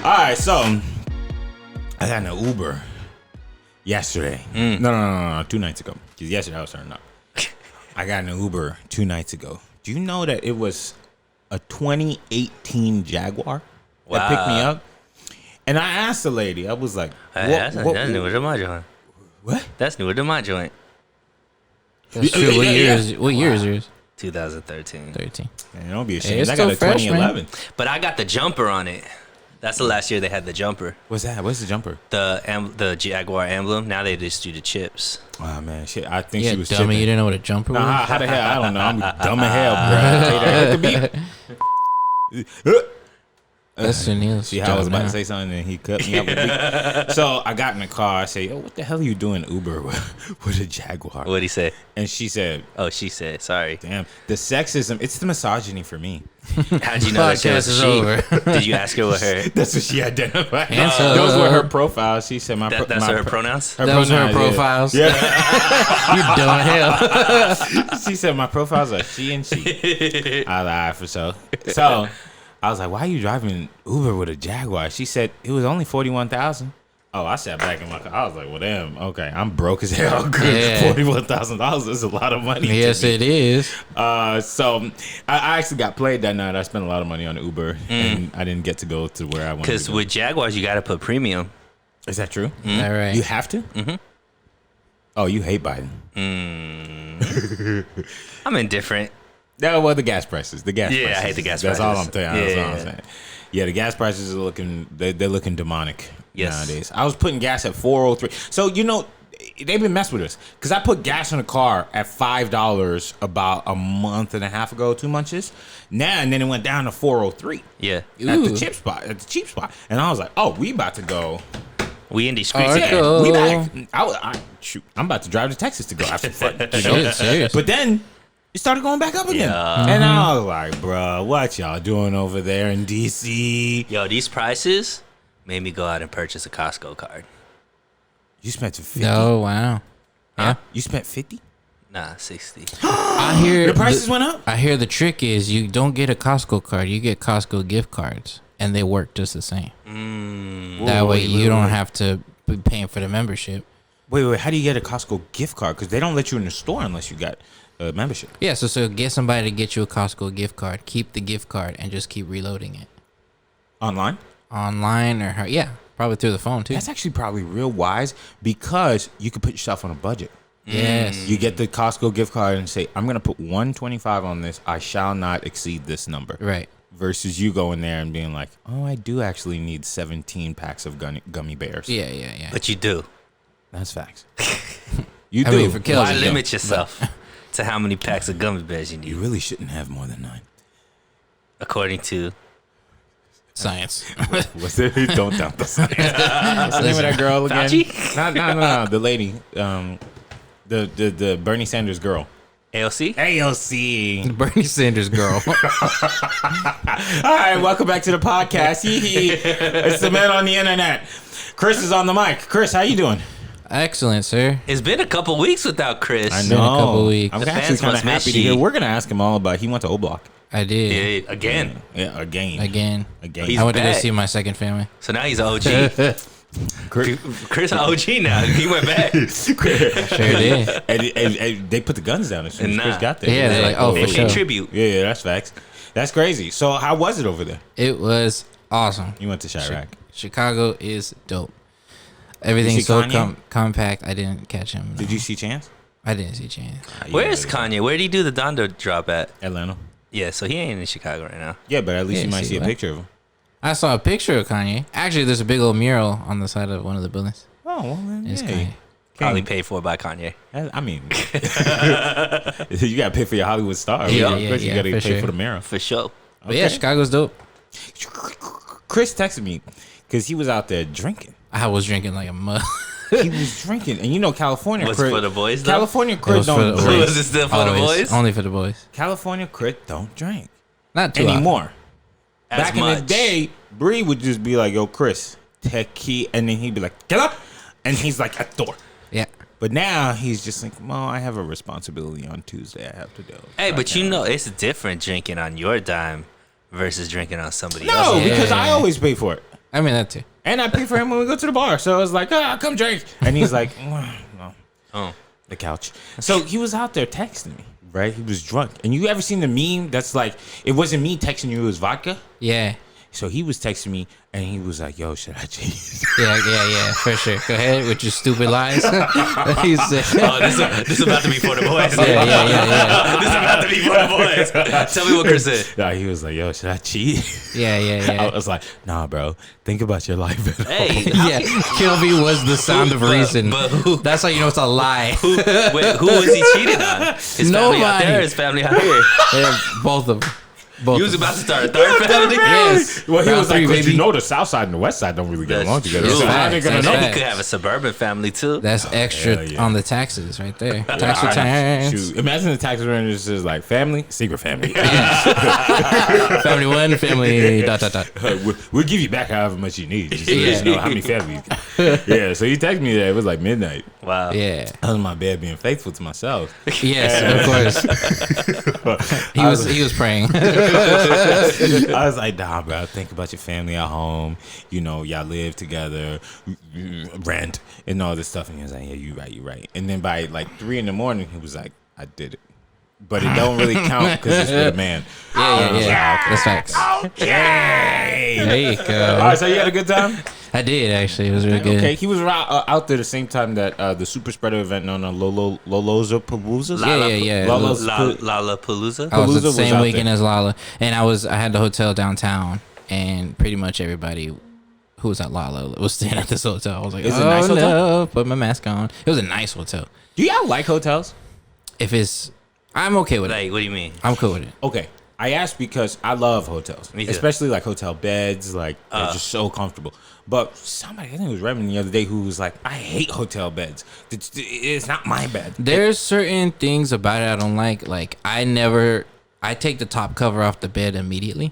right, so I got an Uber yesterday. No, 2 nights ago. Because yesterday I was turning up. I got an Uber 2 nights ago. Do you know that it was a 2018 Jaguar that picked me up? And I asked the lady, I was like, that's newer than my joint. What? That's newer than my joint. That's true. What year is yours? 2013. 13. Man, don't be ashamed. It's I got still a fresh, 2011. But I got the jumper on it. That's the last year they had the jumper. What's that? What's the jumper? The Jaguar emblem. Now they just do the chips. Oh, man. Shit. I think Yeah, she was dummy. chipping. You didn't know what a jumper was? How the hell? I don't know. I'm dumb as hell, bro. I tell you that. Hit the beat. That's Sunil's See how I was job about now. to say something and he cut me up with beat. So I got in the car. I say, "Yo, what the hell are you doing Uber with a Jaguar?" What'd he say? And she said, Oh, she said, sorry. "Damn, the sexism. It's the misogyny for me." How'd you know that she Podcast was is she? over. Did you ask her what her... That's what she identified. Answer. Those were her profiles. She said, That's her pronouns? Her Those are her pronouns, profiles. Yeah. You dumb hell. She said my profiles are she and she. I lied for so. So I was like, "Why are you driving Uber with a Jaguar?" She said it was only 41,000. Oh, I sat back in my car. I was like, "Well, damn. Okay, I'm broke as hell. Yeah. $41,000 is a lot of money." Yes, to me. it is. So I actually got played that night. I spent a lot of money on Uber, and I didn't get to go to where I wanted to Because go. with Jaguars, you got to put premium. Is that true? All right. You have to? Mm-hmm. Oh, you hate Biden. I'm indifferent. No, well, the gas prices. The gas prices. Yeah, I hate the gas That's prices. all I'm saying. That's all I'm saying. Yeah, the gas prices are looking, they're looking demonic nowadays. I was putting gas at $4.03. So, you know, they've been messing with us. Because I put gas in a car at $5 about a month and a half ago, 2 months. Now, and then it went down to $4.03. Yeah. At the cheap spot. And I was like, oh, we about to go. We in these streets Alright, again. go. We back. Shoot, I'm about to drive to Texas to go have some fun. You know? Shit, serious. But then it started going back up again. Yeah. And I was like, bro, what y'all doing over there in D.C.? Yo, these prices made me go out and purchase a Costco card. You spent 50? Oh, wow. Yeah. You spent 50? Nah, 60. I hear The prices went up? I hear the trick is you don't get a Costco card. You get Costco gift cards, and they work just the same. That way you don't have to be paying for the membership. Wait. How do you get a Costco gift card? Because they don't let you in the store unless you got a membership. Yeah, so get somebody to get you a Costco gift card. Keep the gift card and just keep reloading it. Online? Online or probably through the phone too. That's actually probably real wise because you could put yourself on a budget. Yes. You get the Costco gift card and say, I'm going to put $125 on this. I shall not exceed this number. Right. Versus you going there and being like, oh, I do actually need 17 packs of gummy bears. Yeah. But you do. That's facts. You do. I mean, for kills, Why you limit don't. yourself to how many packs of gummy bears you You need, really shouldn't have more than 9. according to... Science. What's it? Don't doubt the science. What's the name of that girl again? Fauci? No. The lady. The Bernie Sanders girl. AOC? AOC. Bernie Sanders girl. All right, welcome back to the podcast. It's the man on the internet. Chris is on the mic. Chris, how you doing? Excellent, sir. It's been a couple weeks without Chris. I know. been a couple weeks. I'm The actually fans kind of must miss happy to you. hear. We're gonna ask him all about. He went to O Block. I did. Yeah, again. Yeah, again. Again. He's I went to go back. see my second family. So now he's an OG. Chris an OG now. He went back. Sure did. and they put the guns down as soon as Chris got there. Yeah, they're like, oh, They for pay sure. tribute. Yeah, that's facts. That's crazy. So how was it over there? It was awesome. You went to Chirac. Chicago is dope. Did Everything's you so see Kanye? compact. I didn't catch him. Did you see Chance? I didn't see Chance. Where's Kanye? Where did he do the Donda drop at? Atlanta. Yeah, so he ain't in Chicago right now. Yeah, but at least Yeah, you might see see a what? picture of him. I saw a picture of Kanye. Actually, there's a big old mural on the side of one of the buildings. Oh, well, then, It's hey. Kanye. Probably paid for by Kanye. I mean, you got to pay for your Hollywood star. Yeah, Of course you yeah, got to for pay sure. for the mirror. For sure. But yeah, Chicago's dope. Chris texted me because he was out there drinking. I was drinking like a mug. He was drinking, and you know California. Was crit, it for the boys, though? California It crit was for don't the drink. Was it still for the Always. boys? Only for the boys. California crit don't drink Not too anymore. As Back in the much. day, Bree would just be like, "Yo, Chris, tequila," and then he'd be like, "Get up," and he's like at the door. Yeah. But now he's just like, "Well, I have a responsibility on Tuesday. I have to do." Hey, So but I you can't." know, it's different drinking on your dime versus drinking on somebody No, else's. because Yeah. I always pay for it. I mean that too. And I pay for him when we go to the bar. So I was like, come drink. And he's like, no. Oh. The couch. So he was out there texting me, right? He was drunk. And you ever seen the meme that's like, it wasn't me texting you, it was vodka? Yeah. So he was texting me, and he was like, "Yo, should I cheat?" Yeah, for sure. Go ahead with your stupid lies. He said, Oh, this is about to be for the boys. yeah. This is about to be for the boys. Tell me what Chris said. Nah, he was like, "Yo, should I cheat?" Yeah. I was like, "Nah, bro. Think about your life." Hey, Yeah, Kilby was the sound of reason. But who? That's how you know it's a lie. Who was he cheating on? His family out there, or his family out here. Yeah, both of them. Both He was of them. about to start a third family. Yes. Well, he Round was like, three, "Cause baby. you know the South Side and the West Side don't really get along together. true. So how they Facts, gonna that's know?" He facts. could have a suburban family too. That's extra hell yeah. on the taxes right there. Tax I- returns. shoot, imagine the tax return is just like family, secret family. Family one, family ... We'll give you back however much you need. Just so Yeah. you know how many families. Yeah, so he texted me that it was like midnight. Wow. Yeah. I was in my bed being faithful to myself. Yes, of course. He was praying. I was like, nah, bro, think about your family at home. You know, y'all live together, rent, and all this stuff. And he was like, yeah, you right. And then by like 3 a.m, he was like, I did it. But it don't really count because it's with a man. Yeah. That's facts. Yay! There you All go. right, so you had a good time? I did actually. It was really good. Okay, he was out there the same time that the super spreader event known as Lollapalooza. Yeah. Lollapalooza. I was Palooza the was same out weekend there. as Lala, and I had the hotel downtown, and pretty much everybody who was at Lala was staying at this hotel. I was like, Is it a oh nice hotel? no, put my mask on. It was a nice hotel. Do y'all like hotels? I'm okay with it. Like, what do you mean? I'm cool with it. Okay, I asked because I love hotels, Me too. especially like hotel beds. Like they're just so comfortable. But somebody, I think it was Redmond the other day, who was like, "I hate hotel beds. It's not my bed." There's certain things about it I don't like. Like I take the top cover off the bed immediately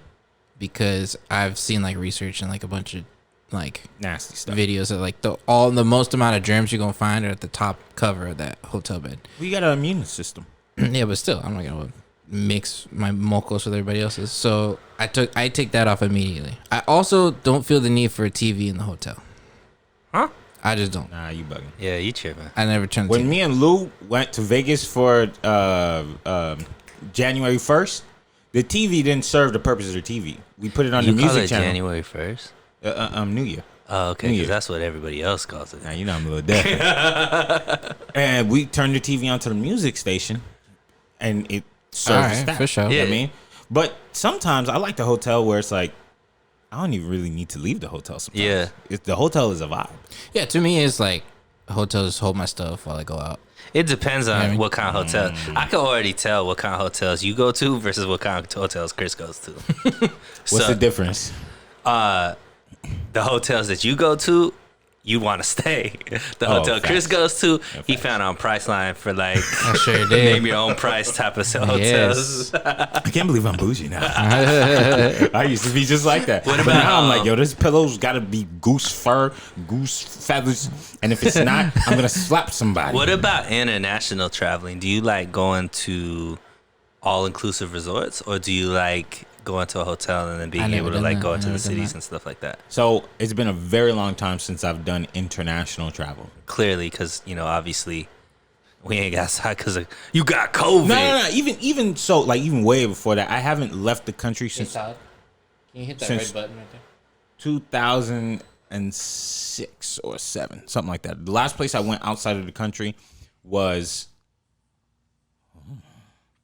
because I've seen like research and like a bunch of like Nasty stuff. videos that like the most amount of germs you're gonna find are at the top cover of that hotel bed. We got an immune system. Yeah, but still, I'm not gonna mix my mucus with everybody else's. So I take that off immediately. I also don't feel the need for a TV in the hotel. Huh? I just don't. Nah, you bugging. Yeah, you tripping. I never turned the When TV. me and Lou went to Vegas for January 1st, the TV didn't serve the purpose of the TV. We put it on You the call music it channel. January 1st? New Year. Oh, okay, New because Year. that's what everybody else calls it. Now you know I'm a little deaf. And we turned the TV onto the music station, and it serves All the right, staff. for sure. You know what I Yeah. mean, but sometimes I like the hotel where it's like I don't even really need to leave the hotel. Sometimes. Yeah. The hotel is a vibe. Yeah, to me, it's like hotels hold my stuff while I go out. It depends on Yeah, I mean- what kind of hotel. I can already tell what kind of hotels you go to versus what kind of hotels Chris goes to. What's the difference? The hotels that you go to, you want to stay. The Oh, hotel Chris facts. goes to, he facts. found on Priceline for like I sure name did. your own price type of hotels. I can't believe I'm bougie now. I used to be just like that. What But about, now I'm like, yo, this pillow's got to be goose fur, goose feathers, and if it's not, I'm gonna slap somebody. What about international traveling? Do you like going to all-inclusive resorts, or do you like going to a hotel and then I being never able to done like that. go I into never the done cities that. and stuff like that? So it's been a very long time since I've done international travel. Clearly, because obviously, we ain't got outside because you got COVID. No. Even so, like even way before that, I haven't left the country since Can you hit that Since- red button right there? 2006 or 7, something like that. The last place I went outside of the country was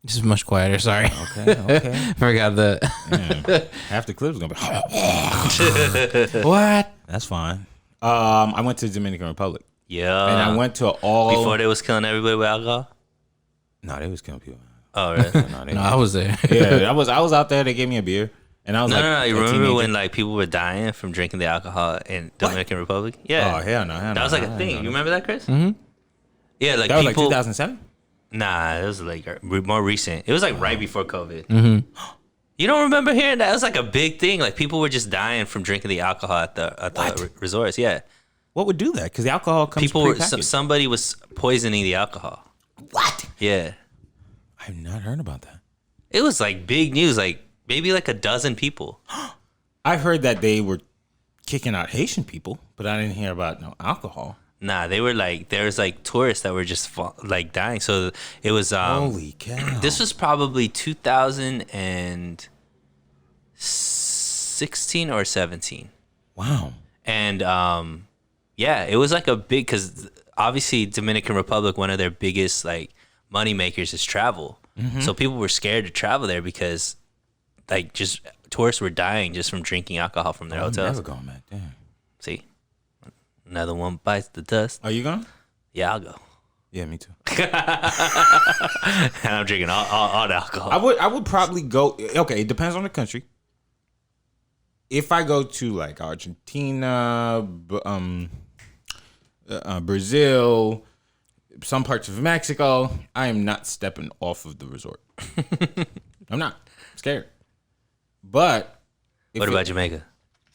This is much quieter. Sorry, okay. forgot the Yeah. Half the clip's gonna be. what. That's fine. I went to the Dominican Republic, Yeah. and I went to all. before they was killing everybody with alcohol. No, they was killing people. Oh, really? No, they No, I was there. yeah, I was out there. They gave me a beer, and I was No, like, no. You a remember teenager. when like people were dying from drinking the alcohol in Dominican Republic? Yeah. Oh hell no, That was like a thing. You remember that, Chris? Mm-hmm. Yeah, like That was like people. 2007. Nah, it was like more recent. It was like right before COVID. Mm-hmm. You don't remember hearing that? It was like a big thing. Like people were just dying from drinking the alcohol at the resorts. Yeah, What would do that? Because the alcohol comes people were. prepackaged. Somebody was poisoning the alcohol. What? Yeah, I've not heard about that. it was like big news. Like maybe like a dozen people. I heard that they were kicking out Haitian people, but I didn't hear about no alcohol. Nah, they were like, there was like tourists that were just like dying. So it was Holy cow! this was probably 2016 or 17. Wow. And yeah, it was like a big, because obviously Dominican Republic, one of their biggest like money makers is travel. So people were scared to travel there because like just tourists were dying just from drinking alcohol from their hotels. Never going back there. See, another one bites the dust. Are you going? Yeah, I'll go. Yeah, me too. And I'm drinking all the alcohol. I would probably go. Okay, it depends on the country. If I go to like Argentina, Brazil, some parts of Mexico, I am not stepping off of the resort. I'm not. I'm scared. But what about Jamaica?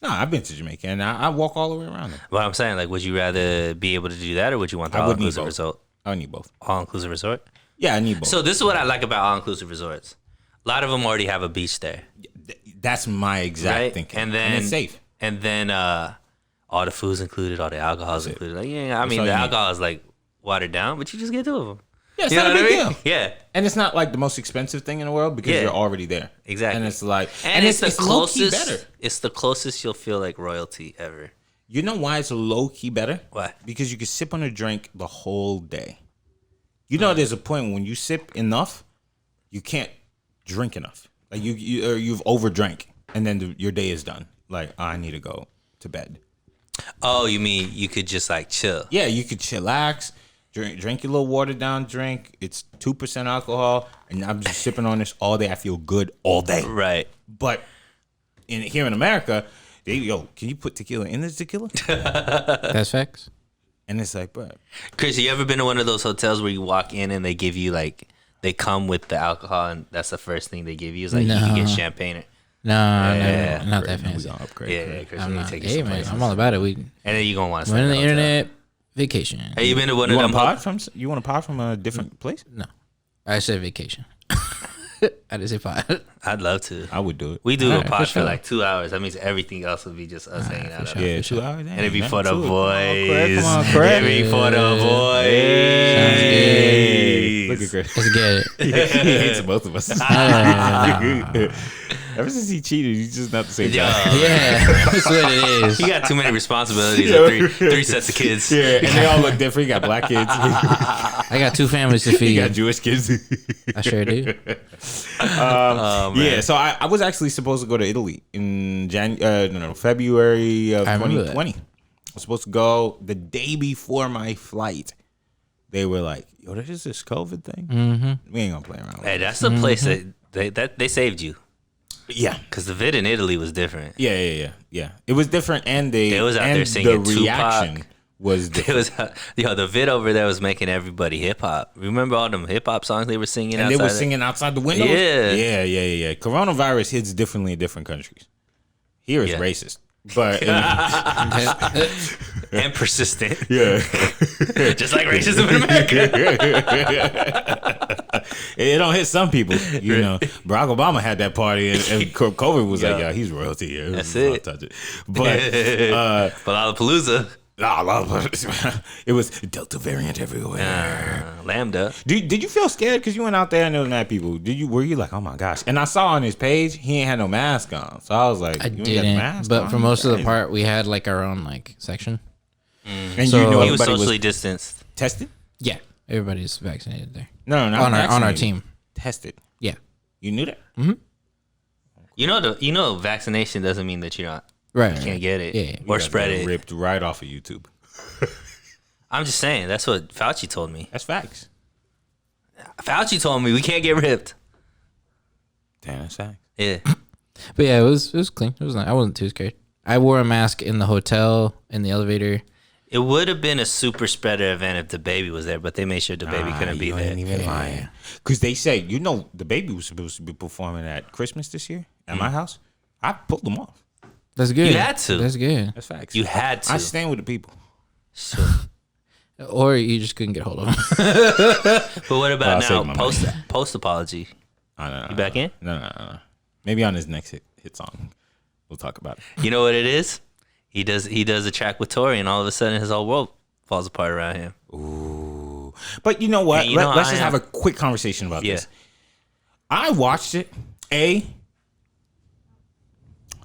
No, I've been to Jamaica and I walk all the way around there. Well, I'm saying, like, would you rather be able to do that, or would you want the I would need all-inclusive both. resort? I need both. All-inclusive resort? Yeah, I need both. So this is what I like about all-inclusive resorts. A lot of them already have a beach there. That's my exact Right? thinking. And then it's safe. And then all the food's included, all the alcohol's included. Like, yeah, I mean, all the you need. alcohol is like watered down, but you just get two of them. Yeah, it's You know not a what big I mean? deal. Yeah, And it's not like the most expensive thing in the world because Yeah. you're already there. Exactly. And it's like, and it's the low-key closest. better. It's the closest you'll feel like royalty ever. You know why it's low key better? Why? Because you can sip on a drink the whole day. You know, there's a point when you sip enough, you can't drink enough. Like you've overdrank, and then your day is done. Like I need to go to bed. Oh, you mean you could just like chill? Yeah, you could chillax, drink your little watered down drink. It's 2% alcohol, and I'm just sipping on this all day. I feel good all day. Right. But here in America, can you put tequila in this tequila? That's facts. And it's like, bro, Chris, you ever been to one of those hotels where you walk in and they give you like they come with the alcohol and that's the first thing they give you? It's like you can get champagne. No, Yeah. not that we fancy. gonna upgrade. Yeah, Chris, I'm we need not. to take you Hey, some man, places. I'm all about it. We And then you gonna want to went stay on in the the hotel. internet vacation. Have you been to one You of want them? a pod from? You want a pod from a different place? No, I said vacation. I didn't say pod. I'd love to. I would do it. We do Alright, a pod for for sure. like 2 hours. That means everything else would be just us hanging out. for sure. Yeah, 2 hours. And it'd be for the Come boys. on, Craig. It'd be for the boys. Look at Chris. Let's get it. He hates both of us. Ever since he cheated, he's just not the same Yo, guy. Yeah, that's what it is. he got too many responsibilities. And three sets of kids. Yeah, and they all look different. He got black kids. I got 2 families to He got feed. Jewish kids. I sure do. Oh, man. Yeah, so I was actually supposed to go to Italy in February of I remember 2020. I was supposed to go the day before my flight. They were like, "Yo, this is this COVID thing. Mm-hmm. We ain't gonna play around with Hey, it." that's the place that they saved you. Yeah, Because the vid in Italy was different. yeah. It was different, and They was out there and singing the reaction Tupac. was It different. was the vid over there was making everybody hip hop. Remember all them hip hop songs they were singing And outside? they were singing outside the windows. Yeah. Yeah. Coronavirus hits differently in different countries. Here it's Yeah. racist, but and persistent, yeah, just like racism in America. it don't hit some people. You know, Barack Obama had that party, and COVID was like, Yeah. "Yeah, he's royalty. Yeah, That's I'll it. touch it." But Lollapalooza, it was Delta variant everywhere. Lambda. Did you feel scared because you went out there and there was mad people? Were you like, oh my gosh? And I saw on his page he ain't had no mask on, so I was like, I you ain't got the didn't, mask but on? for most of the Crazy. part, we had like our own like section. And So- you know He was everybody socially was distanced. tested. Yeah, everybody's vaccinated there No, not on our vaccinated. team. Tested. Yeah, You knew that? You know, vaccination doesn't mean that you're not right. can't get it Yeah. or You spread guys got it. ripped right off of YouTube. I'm just saying that's what Fauci told me. That's facts. Fauci told me we can't get ripped. Damn, that's facts. Yeah. But yeah, it was clean. It was nice. I wasn't too scared. I wore a mask in the hotel, in the elevator. It would have been a super spreader event if the baby was there, but they made sure the baby couldn't be you there. ain't even lying. Because they say, the baby was supposed to be performing at Christmas this year at my house. I pulled them off. That's good. You had to. That's good. That's facts. You had to. I stand with the people. Sure. Or you just couldn't get hold of them. But what about I'll save now? my Post apology. No. You back in? No. Maybe on his next hit song, we'll talk about it. You know what it is? he does a track with Tori, and all of a sudden his whole world falls apart around him. Ooh. But you know what? And you know, Let's just have a quick conversation about this. I watched it.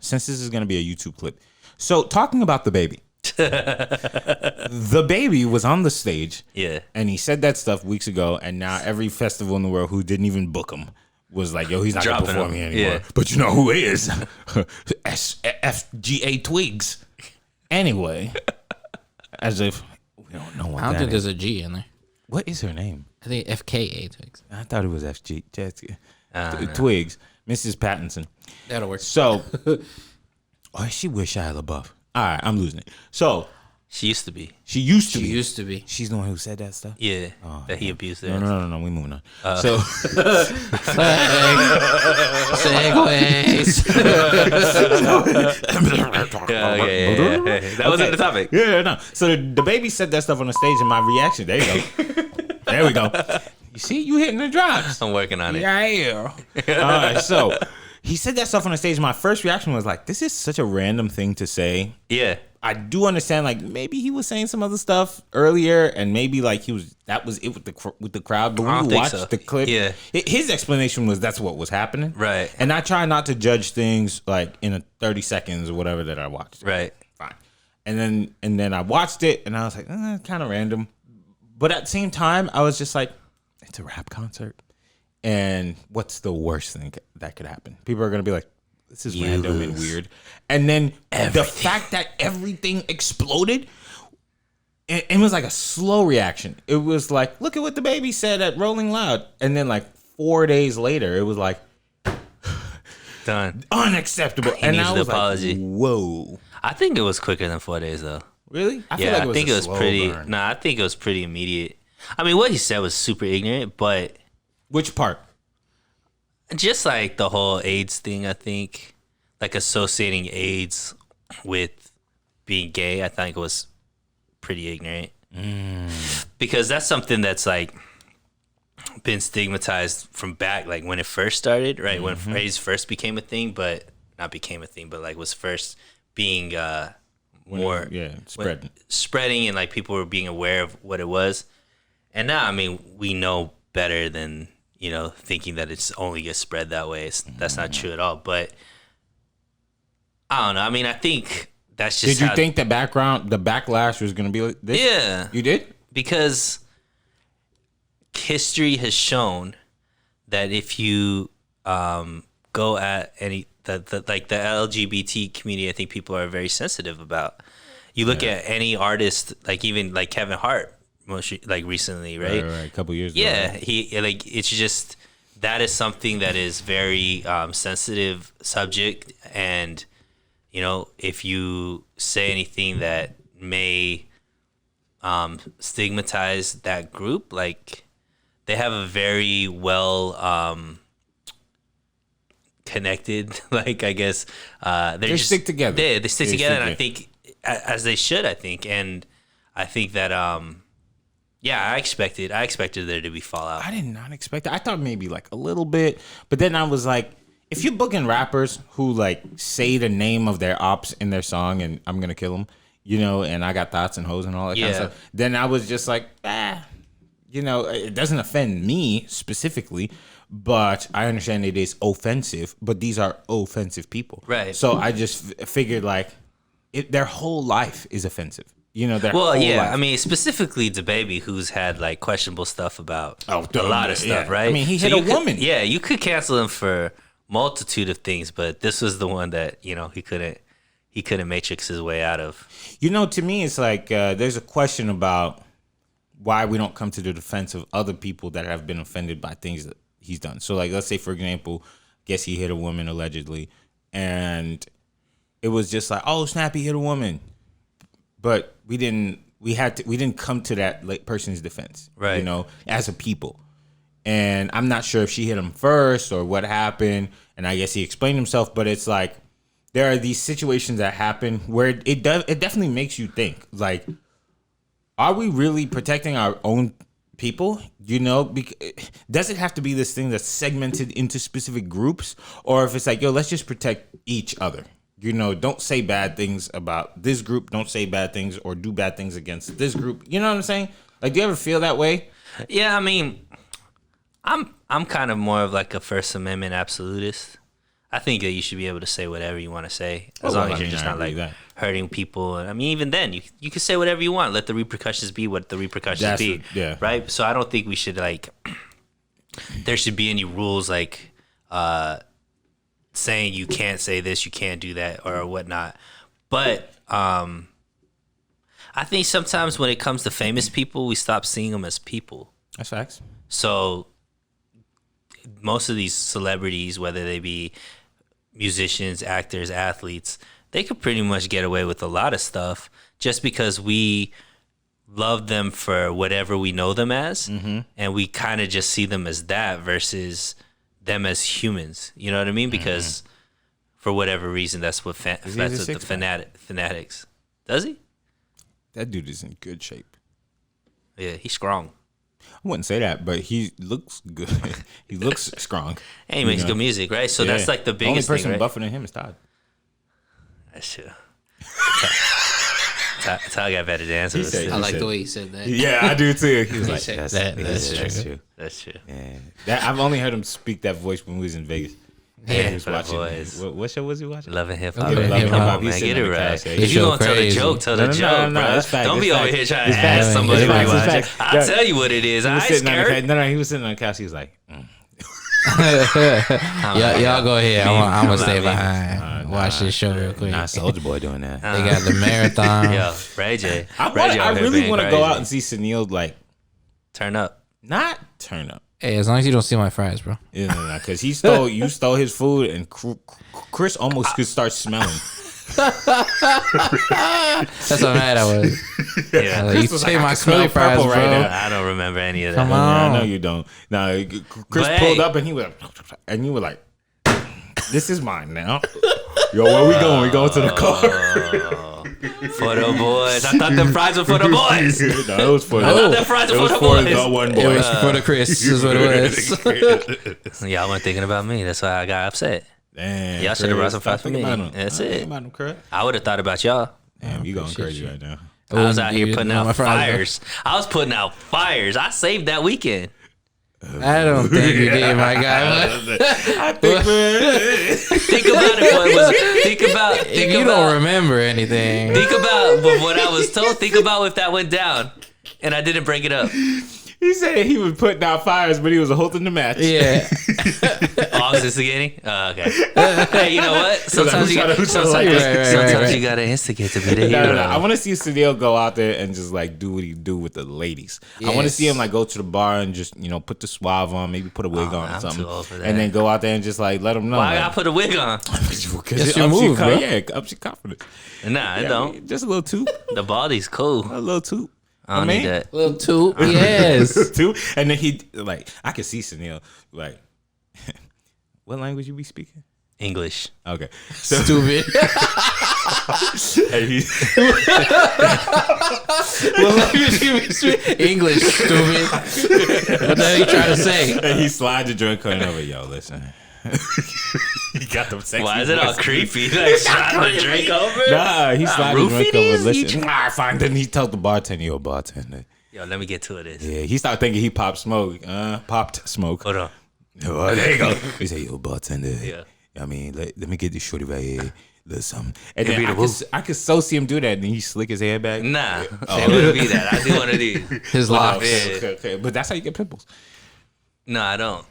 Since this is going to be a YouTube clip. So talking about the baby. The baby was on the stage. Yeah. And he said that stuff weeks ago. And now every festival in the world who didn't even book him was like, yo, he's not going to perform here anymore. Yeah. But you know who is? FGA Twigs. Anyway. As if we don't know what I don't think is. there's a G in there. What is her name? I think FKA Twigs. I thought it was FG. Twigs. Mrs. Pattinson. That'll work. So, is she with Shia LaBeouf? All right, I'm losing it. So, she used to be. She used to be. She's the one who said that stuff? Yeah, that he abused her. No, we moving on. So, Segues. That wasn't the topic. Yeah, no. So the baby said that stuff on the stage, and my reaction, there you go. There we go. You see, you hitting the drops. I'm working on it. Yeah. All right, so he said that stuff on the stage. My first reaction was like, this is such a random thing to say. Yeah. I do understand, like, maybe he was saying some other stuff earlier, and maybe like that was it with the crowd. But when you watch the clip, yeah, his explanation was that's what was happening, right? And I try not to judge things like in a 30 seconds or whatever that I watched, right? Fine. And then I watched it, and I was like, kind of random, but at the same time, I was just like, it's a rap concert, and what's the worst thing that could happen? People are gonna be like, this is random and weird. And then the fact that everything exploded, it was like a slow reaction. It was like, look at what the baby said at Rolling Loud. And then like 4 days later, it was like, done. Unacceptable. He needs the apology. Like, whoa. I think it was quicker than 4 days though. Really? I think it was pretty. Burn. Nah, I think it was pretty immediate. I mean, what he said was super ignorant, but which part? Just like the whole AIDS thing, I think, like associating AIDS with being gay, I think it was pretty ignorant. Because that's something that's like been stigmatized from back, like when it first started, right? Mm-hmm. When AIDS first became a thing, but like was first being more spreading, and like people were being aware of what it was. And now, I mean, we know better than, thinking that it's only gets spread that way. That's not true at all. But I don't know. I mean, I think that's just. Did you think the backlash was going to be like this? Yeah. You did? Because history has shown that if you go at any like the LGBT community, I think people are very sensitive about. You look at any artist, like even like Kevin Hart. Recently, right? A couple years ago. Yeah, it's just that is something that is very sensitive subject, and if you say anything that may stigmatize that group, like they have a very well connected, like I guess they stick together. They stick together, and I think as they should. I think, and I think that yeah, I expected there to be fallout. I did not expect that. I thought maybe like a little bit, but then I was like, if you're booking rappers who like say the name of their ops in their song and I'm gonna kill them, and I got thoughts and hoes and all that kind of stuff, then I was just like, it doesn't offend me specifically, but I understand it is offensive. But these are offensive people, right? So I just figured like, their whole life is offensive. Their whole life. I mean, specifically DaBaby, who's had like questionable stuff about a lot of stuff, right? I mean, he hit a woman. Yeah, you could cancel him for multitude of things, but this was the one that he couldn't matrix his way out of. To me, it's like there's a question about why we don't come to the defense of other people that have been offended by things that he's done. So, like, let's say for example, guess he hit a woman allegedly, and it was just like, oh, snap, he hit a woman. But we didn't come to that person's defense, right? As a people. And I'm not sure if she hit him first or what happened. And I guess he explained himself. But it's like there are these situations that happen where it definitely makes you think, like, are we really protecting our own people? Does it have to be this thing that's segmented into specific groups, or if it's like, yo, let's just protect each other? don't say bad things about this group. Don't say bad things or do bad things against this group. You know what I'm saying? Like, do you ever feel that way? Yeah, I mean, I'm kind of more of like a First Amendment absolutist. I think that you should be able to say whatever you want to say, as long as you're just not like hurting people. And I mean, even then, you can say whatever you want. Let the repercussions be what the repercussions be. Yeah. Right. So I don't think we should like. There should be any rules like saying you can't say this, you can't do that, or whatnot. But I think sometimes when it comes to famous people, we stop seeing them as people. That's facts. So most of these celebrities, whether they be musicians, actors, athletes, they could pretty much get away with a lot of stuff just because we love them for whatever we know them as, and we kind of just see them as that versus them as humans. You know what I mean? Because for whatever reason, that's what that's what the fanatics. Does he? That dude is in good shape. Yeah, he's strong. I wouldn't say that, but he looks good. He looks strong. And he makes good music, right? So that's like the biggest only person thing, right? buffer than him is Todd. That's true. That's how I got better dancers. I like the way he said that. Yeah, I do too. He was like, That's true. That's true. Yeah. I've only heard him speak that voice when we was in Vegas. Yeah, he was watching. What show was he watching? Love and Hip Hop. Love and Hip Hop. Man, get it right. Couch, If you gonna tell the joke, tell the joke, bro. Don't be over here trying to ask somebody to watch it. I'll tell you what it is. I ain't scared. No, he was sitting on the couch. He was like, y'all go ahead. I'm gonna stay behind. Watch this show real quick. Nah, Soulja Boy doing that. They got the marathon. Yo, Ray J. I really want to go out and see Sunil like turn up. Not turn up. Hey, as long as you don't steal my fries, bro. Yeah, because you stole his food, and Chris almost could start smelling. That's how mad I was. Yeah, you take my curly fries, bro. Right now. I don't remember any of that. Come on. I know you don't. Now, Chris pulled up, and he was, and you were like, "This is mine now." Yo, where we going? We going to the car. For the boys. I thought them fries were for the boys. No, it was for I thought them fries were for the boys. the one boy. It was for the Chris, is what it was. Y'all weren't thinking about me. That's why I got upset. Damn, Y'all should have brought some fries for me. That's it. I would have thought about y'all. Damn, you going crazy right now. I was out here putting out fires. I was putting out fires. I saved that weekend. I don't think you did, my guy. I think, man. Think about it. Think about. If you don't remember anything, Think about what I was told. Think about if that went down, and I didn't bring it up. He said he was putting out fires, but he was holding the match. yeah. Oh, I was instigating? Oh, okay. Hey, you know what? Sometimes you gotta instigate to be the hero. No. I want to see Sunil go out there and just like do what he do with the ladies. Yes. I want to see him like go to the bar and just put the suave on, maybe put a wig on or something, and then go out there and just like let them know. Why I gotta put a wig on? Because your move, bro. Yeah, it ups your confidence. Nah, it don't. Just a little toot. The body's cool. A little toot. I don't need that. Little toot, yes. Toot. And then he like I could see Sunil like, what language you be speaking? English. Okay. So, Stupid. and he, What language you be speaking? English, stupid. What the hell you trying to say? and he slides the drink on over. Yo, listen. He got them sexy. Why is it all creepy? Like slide the drink over? Nah, he slid the drink over. Roofies? Listen, fine. Then he told the bartender, "Yo, bartender." Yo, let me get to it. Yeah, he started thinking he popped smoke. Popped smoke. Hold on. Oh, there you go. He said, "Yo, bartender." Yeah. I mean, let me get this shorty right here. Little something. And then I could so see him do that. And then he slick his hair back. Nah, it wouldn't be that. I do one of these. His locks. Yeah. Okay. But that's how you get pimples. No, I don't.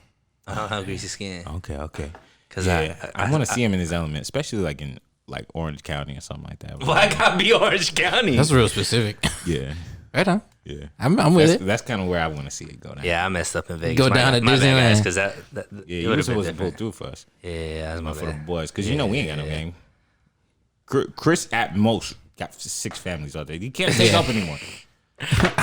I don't have greasy skin. Okay. Cause I want to see him in his element, especially like in like Orange County or something like that. Why gotta be Orange County? That's real specific. Yeah. Right on. Yeah. I'm with it. That's kind of where I want to see it go down. Yeah, I messed up in Vegas. Go down to Disneyland. Because that Yeah, you were supposed to pull through for us. Yeah, that's my For the bad. boys. Because we ain't got no game. Chris at most got 6 families out there. He can't take up anymore.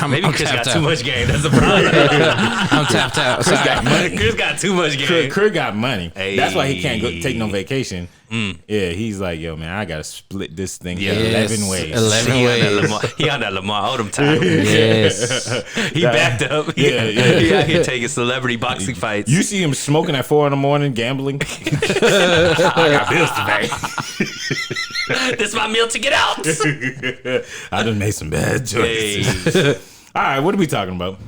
Maybe I'm Chris got tapped too out. much game. That's the problem. I'm tapped out. Sorry. Chris got too much game. Chris got money. Hey. That's why he can't go take no vacation. Yeah, he's like, yo, man, I gotta split this thing Yes, 11 ways. 11 ways. He on that Lamar Odom time. Yes. He backed up. Yeah. He out here taking celebrity boxing fights. You see him smoking at 4 a.m, gambling. I got bills to pay. This is my meal to get out. I done made some bad choices. All right, what are we talking about?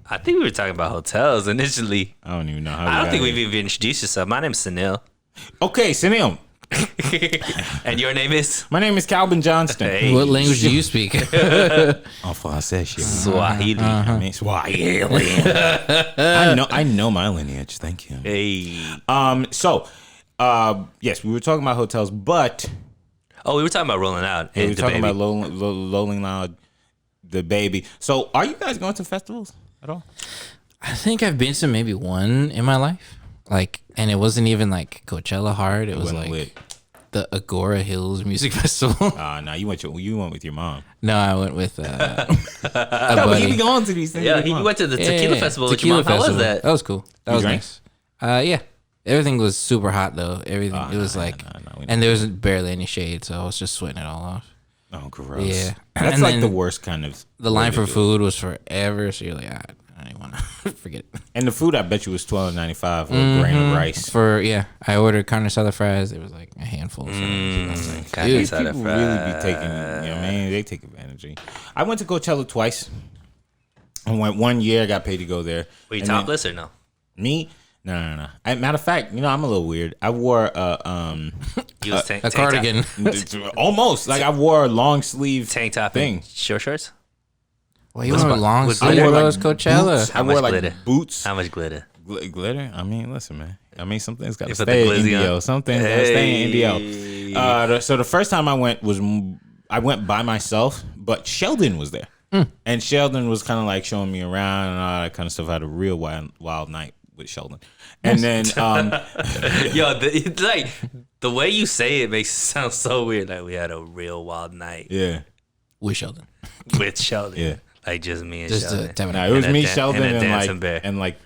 I think we were talking about hotels initially. I don't even know how. I don't think we've even introduced yourself. My name's Sunil. Okay, Sunil. And your name is? My name is Calvin Johnston. Hey. What language do you speak? En français, Swahili. I mean, Swahili. I know my lineage. Thank you. Hey. So, yes, we were talking about hotels, but Oh, we were talking about Rolling Out. we were the talking baby. about Rolling Loud, the baby. So, are you guys going to festivals at all? I think I've been to maybe one in my life. Like, and it wasn't even like Coachella hard. It was wasn't like lit. the Agora Hills Music Festival. No, you went with your mom. No, I went with a No, but he be buddy. going to these things. Yeah, with he your mom. went to the Tequila Festival with your Tequila mom. How was Festival. that? That was cool. That You was drank? nice. Yeah. Everything was super hot though. Everything it was like, we and there was barely any shade, so I was just sweating it all off. Oh, gross. Yeah. That's And like then the worst kind of. The line for food was forever, so you're like, I don't want to forget it. And the food, I bet you, was $12.95 for a grain of rice. I ordered carne asada fries. It was like a handful of fries. I was like, Carne dude, asada. People really be taking, you know what I mean? They take advantage of you. I went to Coachella twice. I went 1 year. I got paid to go there. Were you And then- topless or no? Me? No. Matter of fact, I'm a little weird. I wore You was a tank cardigan. almost like I wore a long sleeve Tank top thing. and short shorts? Well, you wore long with sleeve glitter? those Coachella. Boots. I How wore much like glitter? boots. How much glitter? Glitter? I mean, listen, man. I mean, something's got to You put the stay in glizzy Indio. on? Something's got to stay in Indio. So the first time I went I went by myself, but Sheldon was there. And Sheldon was kind of like showing me around and all that kind of stuff. I had a real wild night with Sheldon. And then, Yo, it's like the way you say it makes it sound so weird. Like we had a real wild night yeah. With Sheldon. with Sheldon. Yeah. Like just me and Just Sheldon. to tap it Nah, out. it was And a me, dan- Sheldon, and a and dancing like, bear. and like,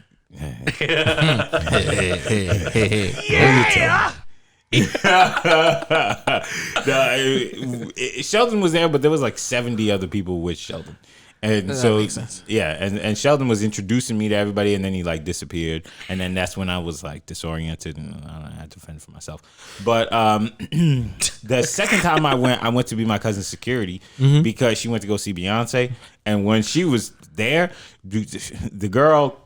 Sheldon was there, but there was like 70 other people with Sheldon. And so, makes sense. yeah, and Sheldon was introducing me to everybody, and then he like disappeared, and then that's when I was like disoriented, and I had to fend for myself. But the second time I went to be my cousin's security because she went to go see Beyonce, and when she was there, the girl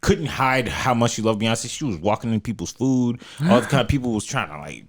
couldn't hide how much she loved Beyonce. She was walking in people's food. All the kind of people was trying to like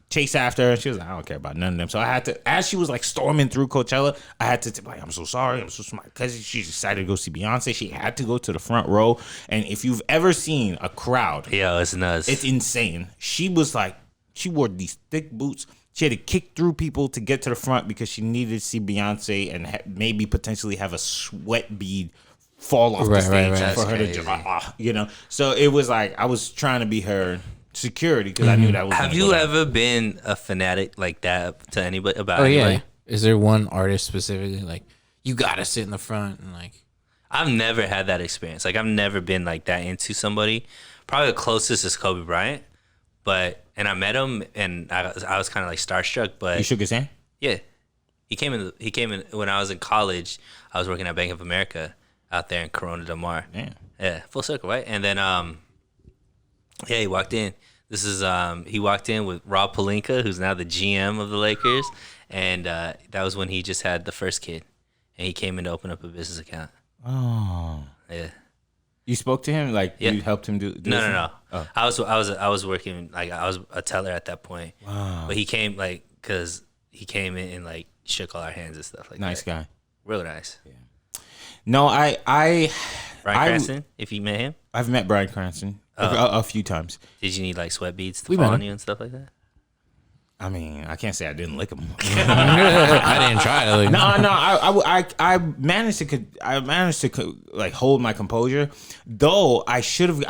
chase after her. And she was like, I don't care about none of them. So I had to, as she was like storming through Coachella, I had to like, I'm so sorry. I'm so sorry. Because she's excited to go see Beyonce. She had to go to the front row. And if you've ever seen a crowd, Yo, it's nuts. it's insane. She was like, she wore these thick boots. She had to kick through people to get to the front because she needed to see Beyonce and maybe potentially have a sweat bead fall off the stage right. for her That's to drop, So it was like I was trying to be her security because I Mm-hmm. knew that was. Have gonna you go down. ever been a fanatic like that to anybody about Oh, yeah. anybody? Is there one artist specifically like, you got to sit in the front and like, I've never had that experience. Like I've never been like that into somebody. Probably the closest is Kobe Bryant, and I met him and I was kind of like starstruck. But You shook his hand. yeah, he came in when I was in college. I was working at Bank of America out there in Corona Del Mar. Damn. Yeah, full circle, right? And then yeah, he walked in. This is he walked in with Rob Pelinka, who's now the GM of the Lakers, and that was when he just had the first kid, and he came in to open up a business account. Oh. Yeah. You spoke to him, like Yeah. you helped him do. No. Oh. I was working, like I was a teller at that point. Wow. But he came because he came in and like shook all our hands and stuff like Nice that. guy. Really nice. No, I Brian Cranston, if you met him, I've met Bryan Cranston a few times. did you need like sweat beads to We fall met on him. you and stuff like that? I mean, I can't say I didn't lick him. I didn't try to. Like, No, I managed to like hold my composure. Though I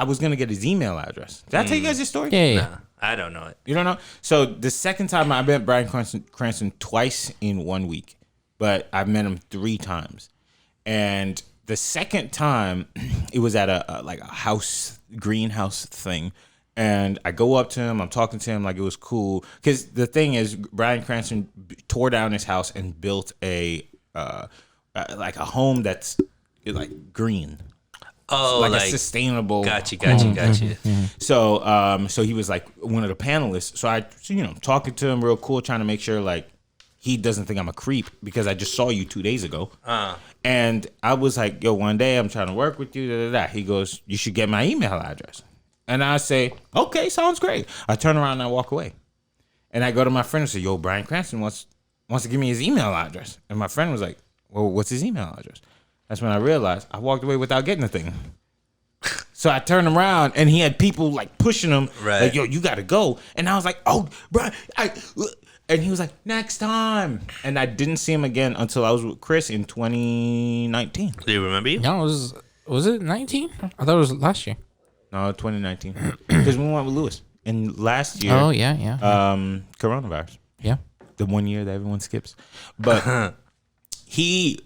was gonna get his email address. Did I tell you guys this story? Yeah. Nah, I don't know it. You don't know? So the second time I met Bryan Cranston twice in 1 week, but I've met him 3 times. And the second time, it was at a greenhouse thing, And I go up to him. I'm talking to him like it was cool. Because the thing is, Bryan Cranston tore down his house and built like a home that's like green. Oh, like a sustainable. Got you. So, so he was like one of the panelists. So I, talking to him real cool, trying to make sure like he doesn't think I'm a creep because I just saw you 2 days ago. And I was like, yo, one day I'm trying to work with you. Da, da, da. He goes, you should get my email address. And I say, okay, sounds great. I turn around and I walk away. And I go to my friend and say, yo, Bryan Cranston wants to give me his email address. And my friend was like, well, what's his email address? That's when I realized I walked away without getting the thing. So I turned around and he had people like pushing him, like, yo, you got to go. And I was like, oh, bro. And he was like, next time. And I didn't see him again until I was with Chris in 2019. Do you remember you? No, was it 19? I thought it was last year. No, 2019. Because we went with Lewis. And last year, coronavirus. Yeah. The 1 year that everyone skips. But he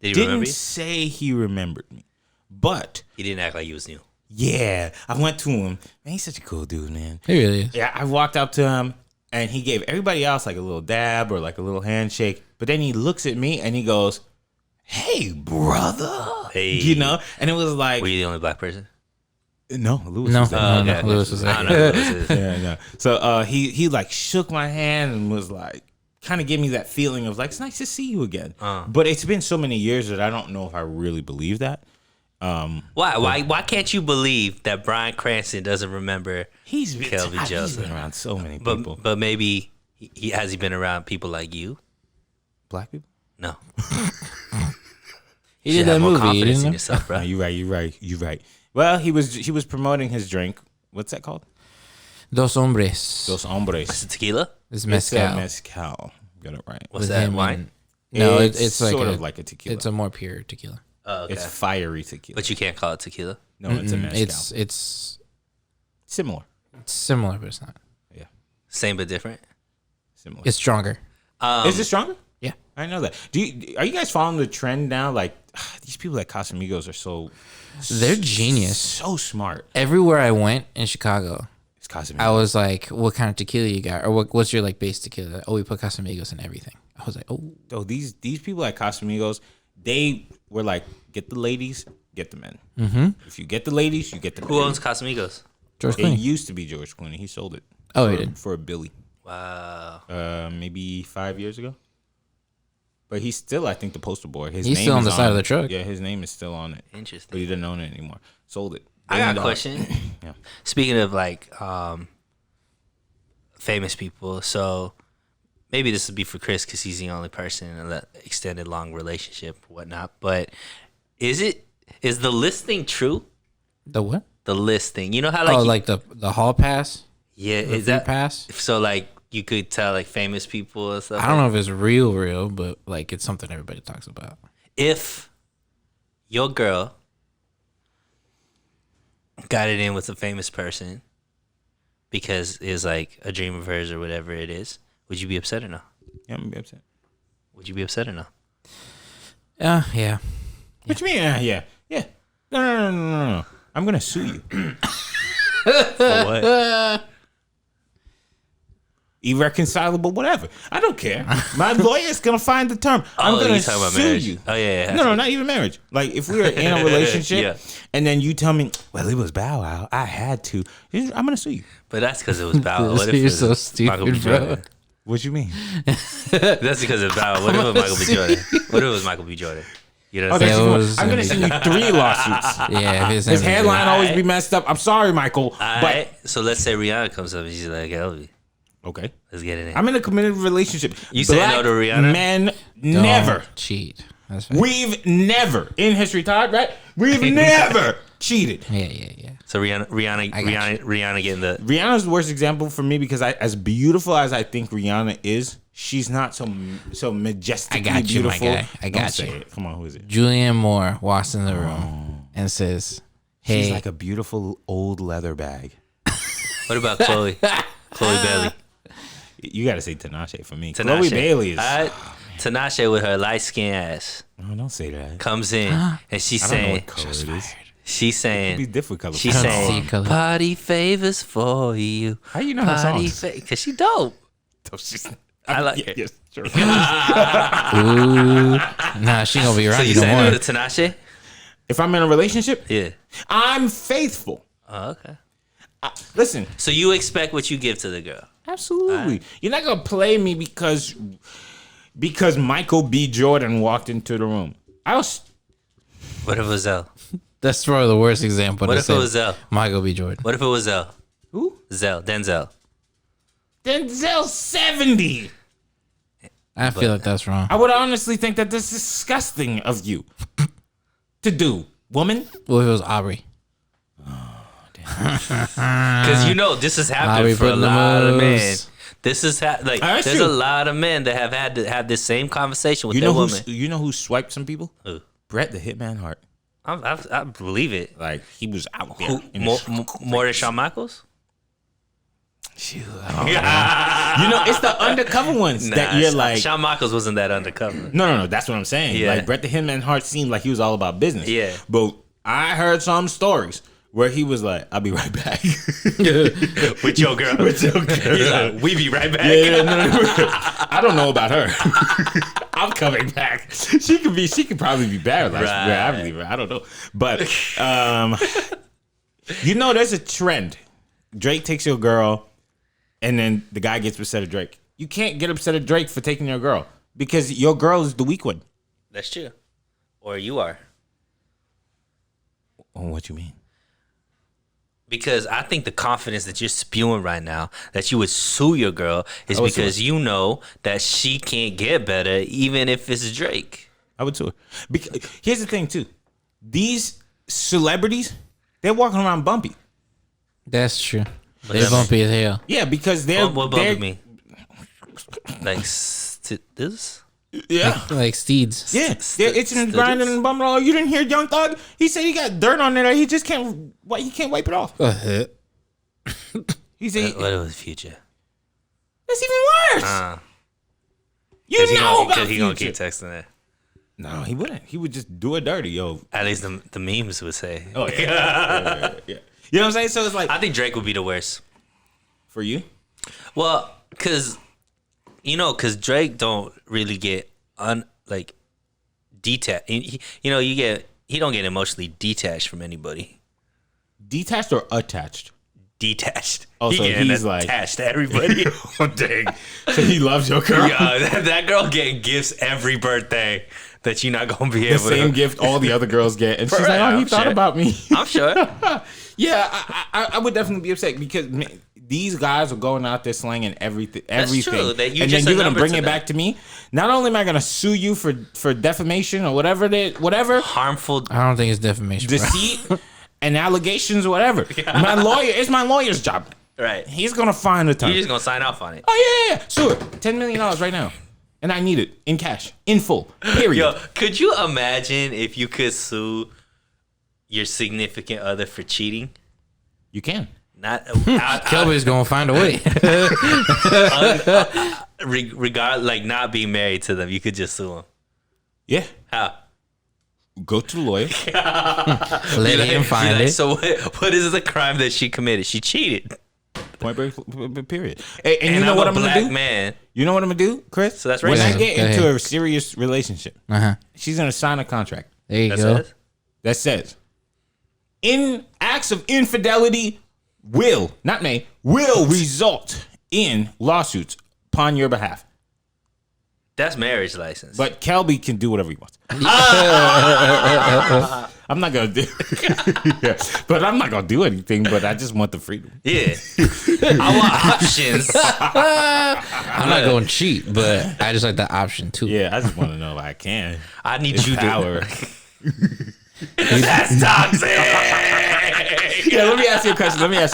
didn't say he remembered me. But he didn't act like he was new. Yeah. I went to him. Man, he's such a cool dude, man. He really is. Yeah, I walked up to him and he gave everybody else like a little dab or like a little handshake. But then he looks at me and he goes, hey, brother. Hey. And it was like. Were you the only black person? No, Lewis was there. No, Lewis was there. Yeah. So he like shook my hand and was like, kind of gave me that feeling of like, it's nice to see you again. But it's been so many years that I don't know if I really believe that. Why can't you believe that Bryan Cranston doesn't remember Kelby Joseph? He's been around so many people. But maybe has he been around people like you? Black people? No. He did that movie. Confidence in yourself, bro. No, you're right. Well, he was promoting his drink. What's that called? Dos Hombres. It's a tequila? It's mezcal. Mezcal. Got it right. What's that, wine? No, it's like sort of like a tequila. It's a more pure tequila. Oh, okay. It's fiery tequila. But you can't call it tequila? No, it's a mezcal. It's similar. It's similar, but it's not. Yeah. Same but different? Similar. It's stronger. Is it stronger? Yeah. I know that. Are you guys following the trend now? Like, these people at Casamigos are they're genius. So smart. Everywhere I went in Chicago, it's Casamigos. I was like, what kind of tequila you got? Or what's your like base tequila? Oh, we put Casamigos in everything. I was like, oh. These people at Casamigos, they were like, get the ladies, get the men. Mm-hmm. If you get the ladies, you get the men. Who owns Casamigos? George It Clooney. used to be George Clooney. He sold it. Oh, he did? For a billy. Wow. Maybe 5 years ago. But he's still, I think, the poster boy. He's still on the side of the truck. Yeah, his name is still on it. Interesting. But he doesn't own it anymore. Sold it. I got a question. Yeah. Speaking of like famous people, so maybe this would be for Chris because he's the only person in that extended long relationship or whatnot. But is the listing true? The what? The listing. You know how like the hall pass? Yeah, The is that pass? so? Like you could tell like famous people and stuff. I don't know if it's real, but like it's something everybody talks about. If your girl got it in with a famous person because it's like a dream of hers or whatever it is, would you be upset or no? Yeah, I'm going to be upset. Would you be upset or no? Yeah. What you mean? Yeah. No. I'm going to sue you. For what? Irreconcilable, whatever. I don't care. My lawyer's going to find the term. I'm going to sue you. Oh, yeah. No, not even marriage. Like, if we were in a relationship Yeah. and then you tell me, well, it was Bow Wow, I had to, I'm going to sue you. But that's because it was Bow Wow. What if You're it was so stupid, Michael B. bro. Jordan? What you mean? That's because of Bow Wow. What if it was Michael B. Jordan? What if it was Michael B. Jordan? You know what I'm Okay, saying? was I'm going to send you 3 lawsuits. Yeah, His hairline always be messed up. I'm sorry, Michael. All right. So let's say Rihanna comes up and she's like, Elvie, Okay. let's get it in. I'm in a committed relationship. You say no to Rihanna? Men never. cheat. That's right. We've never in history, Todd, right? We've never cheated. Yeah. So Rihanna getting the. Rihanna's the worst example for me because as beautiful as I think Rihanna is, she's not so majestically I got you, beautiful. my guy. I Don't got say you. it. Come on, who is it? Julianne Moore walks in the room and says, "Hey, She's like a beautiful old leather bag. What about Chloe? Chloe Bailey. You got to say Tinashe for me. Tinashe. Chloe Bailey is. Tinashe with her light skin ass No, don't say that. comes in and she's I don't know saying, what color it is. She's saying. Be difficult. She's saying party favors for you. How you know her songs? Because she dope. I like it. Yes, sure. Ooh. Nah, she gonna be around So you you no saying more. to Tinashe? If I'm in a relationship, Yeah. I'm faithful. Oh, okay. Listen, So you expect what you give to the girl. absolutely. You're not gonna play me because Michael B. Jordan walked into the room. What if it was Zell? That's probably the worst example. What to if say it was Zell? Michael B. Jordan? What if it was Zell? Who? Zell. Denzel. Denzel's 70. I feel like that's wrong. I would honestly think that this is disgusting of you to do, woman. What if it was Aubrey? Because this has happened Aubrey for a putting the lot of men. moves. This is That's there's true. a lot of men that have had to have this same conversation with You their know woman. you know who swiped some people? Who? Brett the Hitman Hart. I believe it. Like he was out there. Who, more than Shawn Michaels? Shoot, it's the undercover ones that you're like. Shawn Michaels wasn't that undercover. No. That's what I'm saying. Yeah. Like Brett the Hitman Hart seemed like he was all about business. Yeah. But I heard some stories where he was like, "I'll be right back." With your girl. With your girl. He's like, we be right back. Yeah, no. I don't know about her. I'm coming back. She could probably be bad. Like, Right. I believe her. I don't know. But there's a trend. Drake takes your girl, and then the guy gets upset at Drake. You can't get upset at Drake for taking your girl because your girl is the weak one. That's true. Or you are. Oh, what you mean? Because I think the confidence that you're spewing right now, that you would sue your girl, is I would sue because you know that she can't get better, even if it's Drake. I would sue her. Because here's the thing too. These celebrities, they're walking around bumpy. That's true. What They that bumpy as hell. Yeah, because they're What bumped me? Like this? Yeah. Like steeds. Yeah, they're itching and grinding and bumming. Oh, you didn't hear Young Thug? He said he got dirt on there. He just can't. He can't wipe it off. He said What was Future? that's even worse. You know about he gonna Future. keep texting it. No, he wouldn't. He would just do it dirty, yo. At least the memes would say. Oh yeah. Yeah. You know what I'm saying? So it's like I think Drake would be the worst. for you. Well, cause Drake don't really get detached. He don't get emotionally detached from anybody. Detached or attached? Detached. Oh, so getting he's like attached to everybody. Oh dang! So he loves your girl. Yeah, that girl getting gifts every birthday that you're not gonna be The able same to. gift all the other girls get, and she's like, "Oh, he I'm thought sure. about me." I'm sure. Yeah, I would definitely be upset because these guys are going out there slanging everything. True. And That then you just a you're gonna number bring to it them. back to me. Not only am I gonna sue you for defamation or whatever Harmful. I don't think it's defamation. bro. deceit and allegations or whatever. It's my lawyer's job. Right. He's gonna find the time. You're just gonna sign off on it. Oh yeah. Sue it. $10 million right now, and I need it in cash, in full. Period. Yo, could you imagine if you could sue your significant other for cheating? You can. Not Kelby's gonna find a way. regard like not being married to them. You could just sue them. Yeah. How? Go to the lawyer. Let him find it. So what is the crime that she committed? She cheated. Point break. Period. And you know I'm what a I'm gonna black do? man. You know what I'm gonna do, Chris? So that's when racist. I get Go into ahead. a serious relationship, she's gonna sign a contract There you That's go. it. that says, "In acts of infidelity will result in lawsuits upon your behalf." That's marriage license. But Kelby can do whatever he wants. I'm not gonna do, yeah, but I'm not gonna do anything. But I just want the freedom. yeah, I want options. I'm not going to cheat, but I just like the option too. Yeah, I just want to know if I can. I need It's you power. to. That's toxic. Yeah, let me ask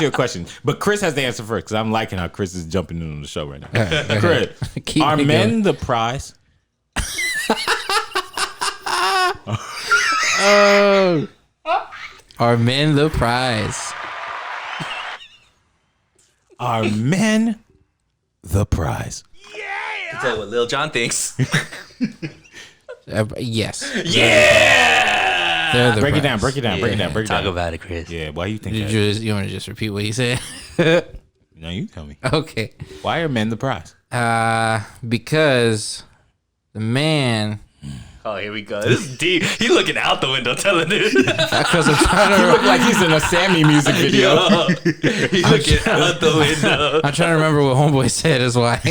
you a question. But Chris has the answer first because I'm liking how Chris is jumping in on the show right now. Chris, Keep are me men going. the prize? Are men the prize? Are men the prize? I'll tell you what Lil Jon thinks. Yes. Yeah. They're the Break it down. prize. Break it down. Break it down. Break it Talk down. about it, Chris. Yeah. Why you think Did that? you want to just repeat what he said? No, you tell me. Okay. Why are men the prize? Because the man. Oh, here we go. This is deep. He looking out the window telling it. Because I'm trying He to. look like he's in a Sammy music video. Yo, he looking out the window. I'm trying to remember what homeboy said. Is why.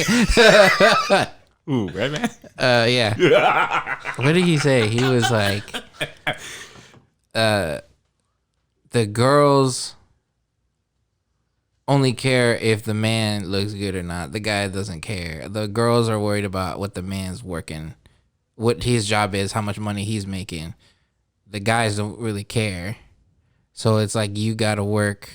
Ooh, right, man. Yeah. What did he say? He was like, the girls only care if the man looks good or not. The guy doesn't care. The girls are worried about what the man's working, what his job is, how much money he's making. The guys don't really care. So it's like you gotta work.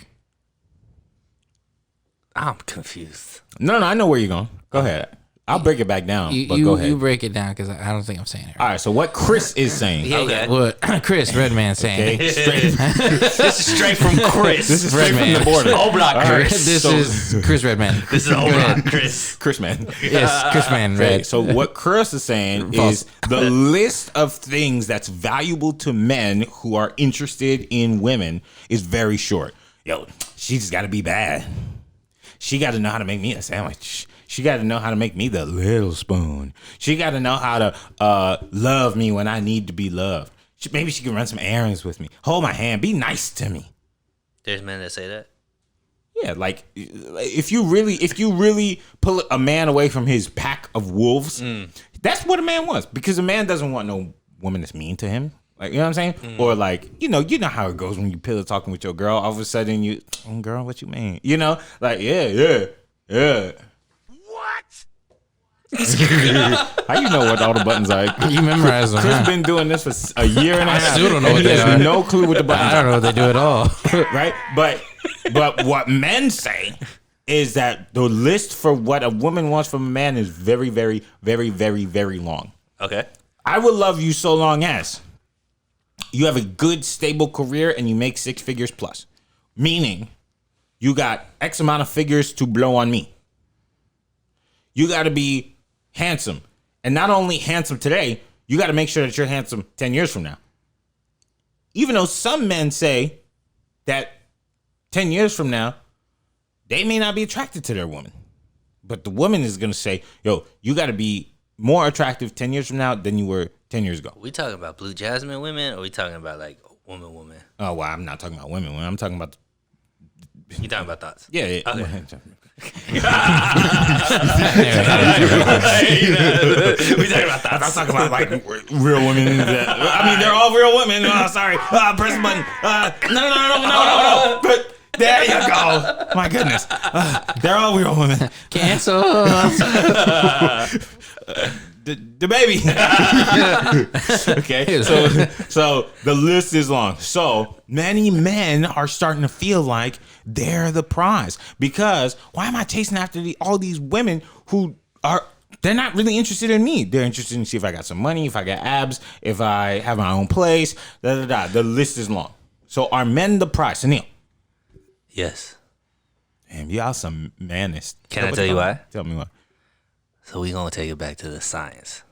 I'm confused. No, I know where you're going. Go ahead. I'll break it back down, but go ahead. You break it down because I don't think I'm saying it right. All right, so what Chris is saying. Yeah, Okay. what Chris Redman saying. Okay, straight. This is straight from Chris. This is straight from Redman. the border. Old Block Chris. This is Chris Redman. This is Old Block Chris. Chris, man. Yes, Chris Man Okay, Red. so what Chris is saying False. is the list of things that's valuable to men who are interested in women is very short. Yo, she just got to be bad. She got to know how to make me a sandwich. She got to know how to make me the little spoon. She got to know how to love me when I need to be loved. Maybe she can run some errands with me. Hold my hand. Be nice to me. There's men that say that. Yeah, like if you really pull a man away from his pack of wolves, that's what a man wants. Because a man doesn't want no woman that's mean to him. Like, you know what I'm saying? Or like, you know how it goes when you pillow talking with your girl. All of a sudden you, girl, what you mean? You know, like, yeah. How you know what all the buttons are? You memorize them. Chris Huh? been doing this for a year and a half. still don't know and what he they has are. no clue what the buttons I don't know what they do at all. are. Right? But what men say is that the list for what a woman wants from a man is very, very, very, very, very long. Okay. I will love you so long as you have a good, stable career and you make 6 figures plus. Meaning, you got X amount of figures to blow on me. You got to be handsome. And not only handsome today, you got to make sure that you're handsome 10 years from now. Even though some men say that 10 years from now, they may not be attracted to their woman. But the woman is going to say, yo, you got to be more attractive 10 years from now than you were 10 years ago. We talking about blue jasmine women, or we talking about like woman? Oh, well, I'm not talking about women. I'm talking about... You talking about thoughts? Yeah. Okay. We talking about I'm thoughts. talking about like real women. I mean, they're all real women. Oh, sorry. Press the button. No. But there you go. My goodness. They're all real women. Cancel. The baby. Okay. So the list is long. So many men are starting to feel like they're the prize because why am I chasing after all these women who are? They're not really interested in me. They're interested in see if I got some money, if I got abs, if I have my own place. The list is long. So are men the prize? Sunil. Yes. Damn, y'all some madness. Can I tell you why? Tell me why. So we gonna take it back to the science.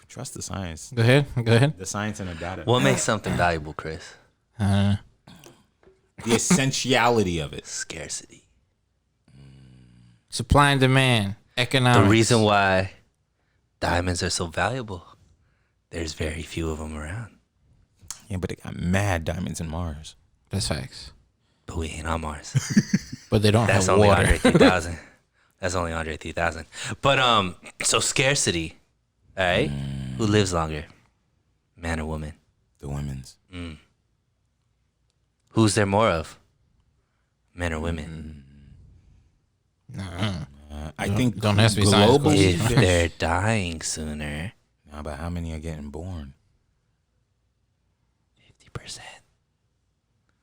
Trust the science. Go ahead. The science and the data. What makes something valuable, Chris? The essentiality of it. Scarcity. Supply and demand. Economics. The reason why diamonds are so valuable, there's very few of them around. Yeah, but they got mad diamonds in Mars. That's facts. But we ain't on Mars. But they don't That's have only water. Andre 3000. That's only Andre 3000. But so scarcity, all right? Who lives longer? Man or woman? The women's. Who's there more of? Men or women? I think don't ask me science globally. If they're dying sooner, How about how many are getting born? 50%.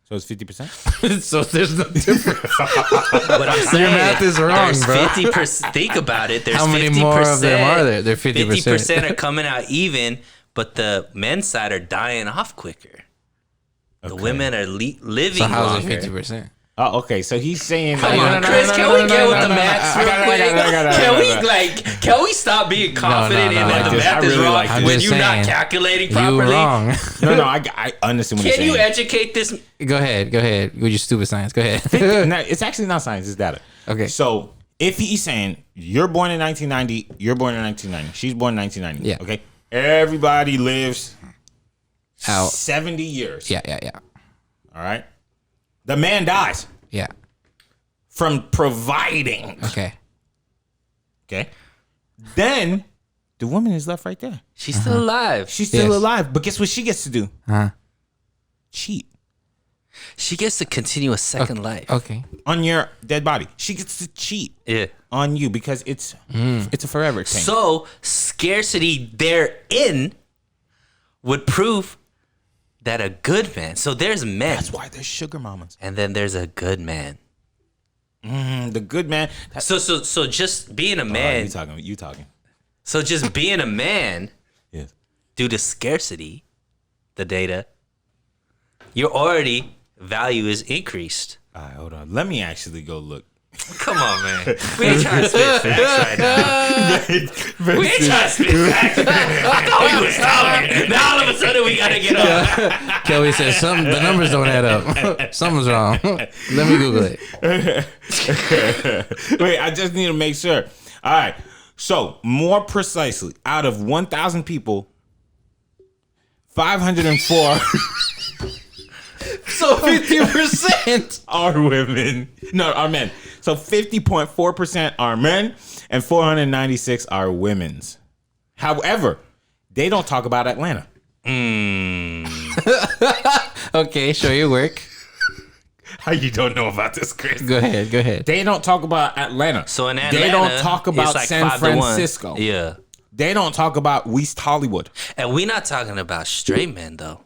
So it's 50%. So there's no difference. But I'm saying math is wrong, there's bro. 50%. Think about it. There's How many 50%, more of them are there? They're 50%. 50% are coming out even, but the men's side are dying off quicker. The Okay. women are living So how's longer. it 50%? Oh, okay. So he's saying. Come on, Chris, can we get with the maths real quick? Can we can we stop being confident in that the math is wrong when you're not calculating properly? You wrong. No, I understand what you're saying. Can you educate this? Go ahead with your stupid science. Go ahead. No, it's actually not science, it's data. Okay. So if he's saying you're born in 1990, you're born in 1990, she's born in 1990. Yeah. Okay. Everybody lives Out. 70 years. Yeah. All right. The man dies Yeah. from providing. Okay. Okay. Then the woman is left right there. She's still alive. She's still Yes. alive. But guess what she gets to do? Cheat She gets to continue a second life. Okay. on your dead body. She gets to cheat Yeah. on you because it's a forever thing. So scarcity therein would prove that a good man. So there's men, That's why there's sugar mamas. and then there's a good man. The good man. So just being a man. You talking. So just being a man Yes. due to scarcity, the data, your already value is increased. All right, hold on. Let me actually go look. Come on, man. We ain't trying to spit facts right now. We ain't trying to spit facts. I thought we was talking. Now all of a sudden we gotta get up. Kelly says the numbers don't add up. Something's wrong. Let me Google it. Wait, I just need to make sure. All right. So, more precisely, out of 1,000 people, 504 So 50%. are women. No, are men. So 50.4% are men and 496 are women's. However, they don't talk about Atlanta. Okay, show your work. How you don't know about this, Chris? Go ahead. They don't talk about Atlanta. So in Atlanta, they don't talk about it's like San 5 to 1. Francisco. Yeah. They don't talk about West Hollywood. And we not talking about straight men though.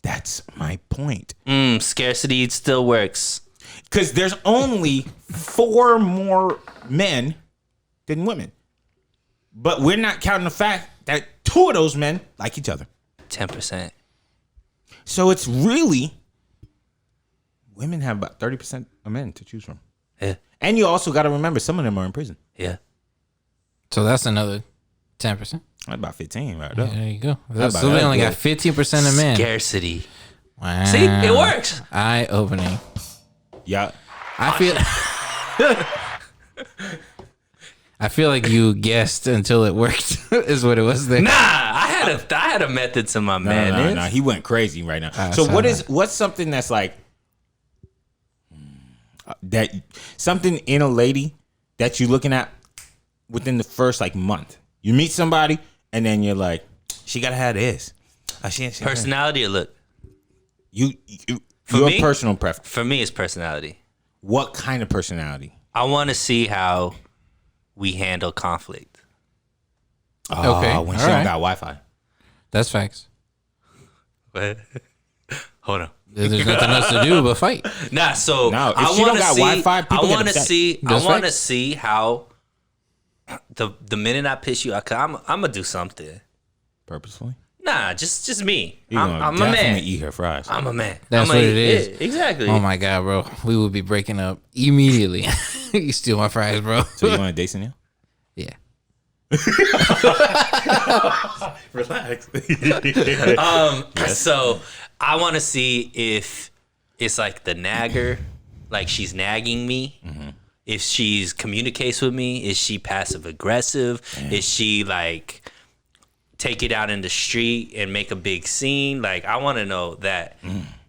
That's my point. Scarcity still works. Because there's only 4 more men than women. But we're not counting the fact that 2 of those men like each other. 10%. So it's really, women have about 30% of men to choose from. Yeah. And you also got to remember, some of them are in prison. Yeah. So that's another 10%. That's about 15 right there. There you go. That's So about they only good. got 15% of men. Scarcity. Wow. See, it works. Eye opening. Yeah. I feel like you guessed until it worked. Is what it was there. Nah, I had a method to my madness. No, he went crazy right now. so What's something that's like that something in a lady that you're looking at within the first like month? You meet somebody and then you're like, she gotta have this. She Personality or look? your me? personal preference. For me, it's personality. What kind of personality? I want to see how we handle conflict. Oh, Okay, when she all don't right. got Wi-Fi. That's facts. What? Hold on. There's nothing else to do but fight. Nah, so No, if I she don't want to got see. Wi-Fi, I people get want to upset. see. That's I want to facts. see how the minute I piss you, I'm gonna do something. Purposefully? Nah, just me. You're gonna I'm a definitely man. eat her fries. I'm a man. That's I'm what it is. Yeah, exactly. Oh my god, bro. We would be breaking up immediately. You steal my fries, bro. So you want to date Sunil? Yeah. Relax. So I want to see if it's like the nagger, like she's nagging me. Mm-hmm. If she's communicates with me, is she passive aggressive? Is she like take it out in the street and make a big scene? Like I want to know that.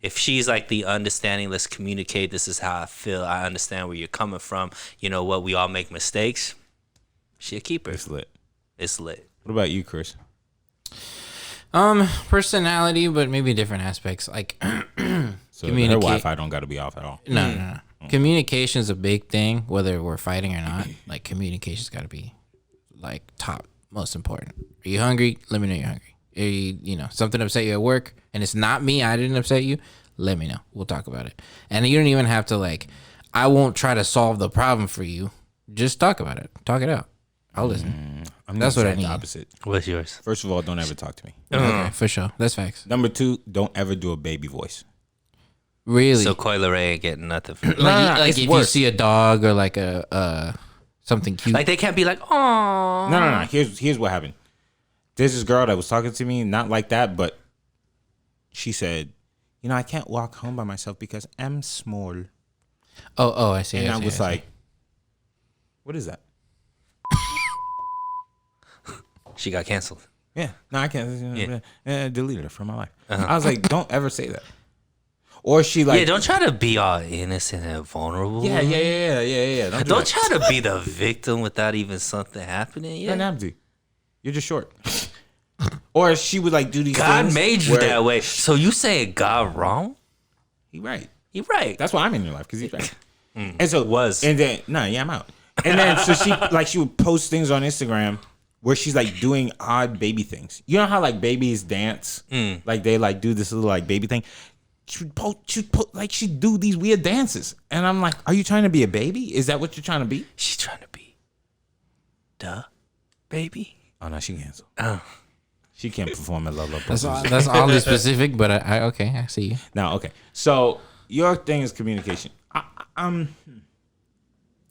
If she's like the understanding, let's communicate. This is how I feel. I understand where you're coming from. You know what? We all make mistakes. She a keeper. It's lit. It's lit. What about you, Chris? Personality, but maybe different aspects. Like So her Communicate. Wi-Fi don't got to be off at all. no. Communication's a big thing, whether we're fighting or not. Like communication's got to be like top, most important. Are you hungry? Let me know you're hungry. Are you know, something upset you at work, and it's not me. I didn't upset you. Let me know. We'll talk about it. And you don't even have to like. I won't try to solve the problem for you. Just talk about it. Talk it out. I'll listen. That's what I need. The opposite. What's yours? First of all, don't ever talk to me. Okay, for sure. That's facts. Number 2, don't ever do a baby voice. Really. So Coil Ray ain't getting nothing from like, no, like it's if worse. you see a dog or like a something cute. Like they can't be like, oh. No. Here's what happened. There's this girl that was talking to me, not like that, but she said, I can't walk home by myself because I'm small. Oh, I see. And I see, was see. like, what is that? She got canceled. Yeah. No, I can't. Yeah. Deleted her from my life. I was like, don't ever say that. Or she like, Yeah, don't try to be all innocent and vulnerable. Yeah. Don't try to be the victim without even something happening. Yeah. Empty. You're just short. Or she would like do these God things made you where- that way. So you saying God wrong? He right. He right. That's why I'm in your life, because he's right. And so Was. And then I'm out. And then so she would post things on Instagram where she's like doing odd baby things. You know how like babies dance? Like they like do this little like baby thing. She'd do these weird dances. And I'm like, are you trying to be a baby? Is that what you're trying to be? She's trying to be the baby. Oh no, she canceled. Oh. She can't perform at Love. That's oddly specific, but I see you. Now, okay. So your thing is communication.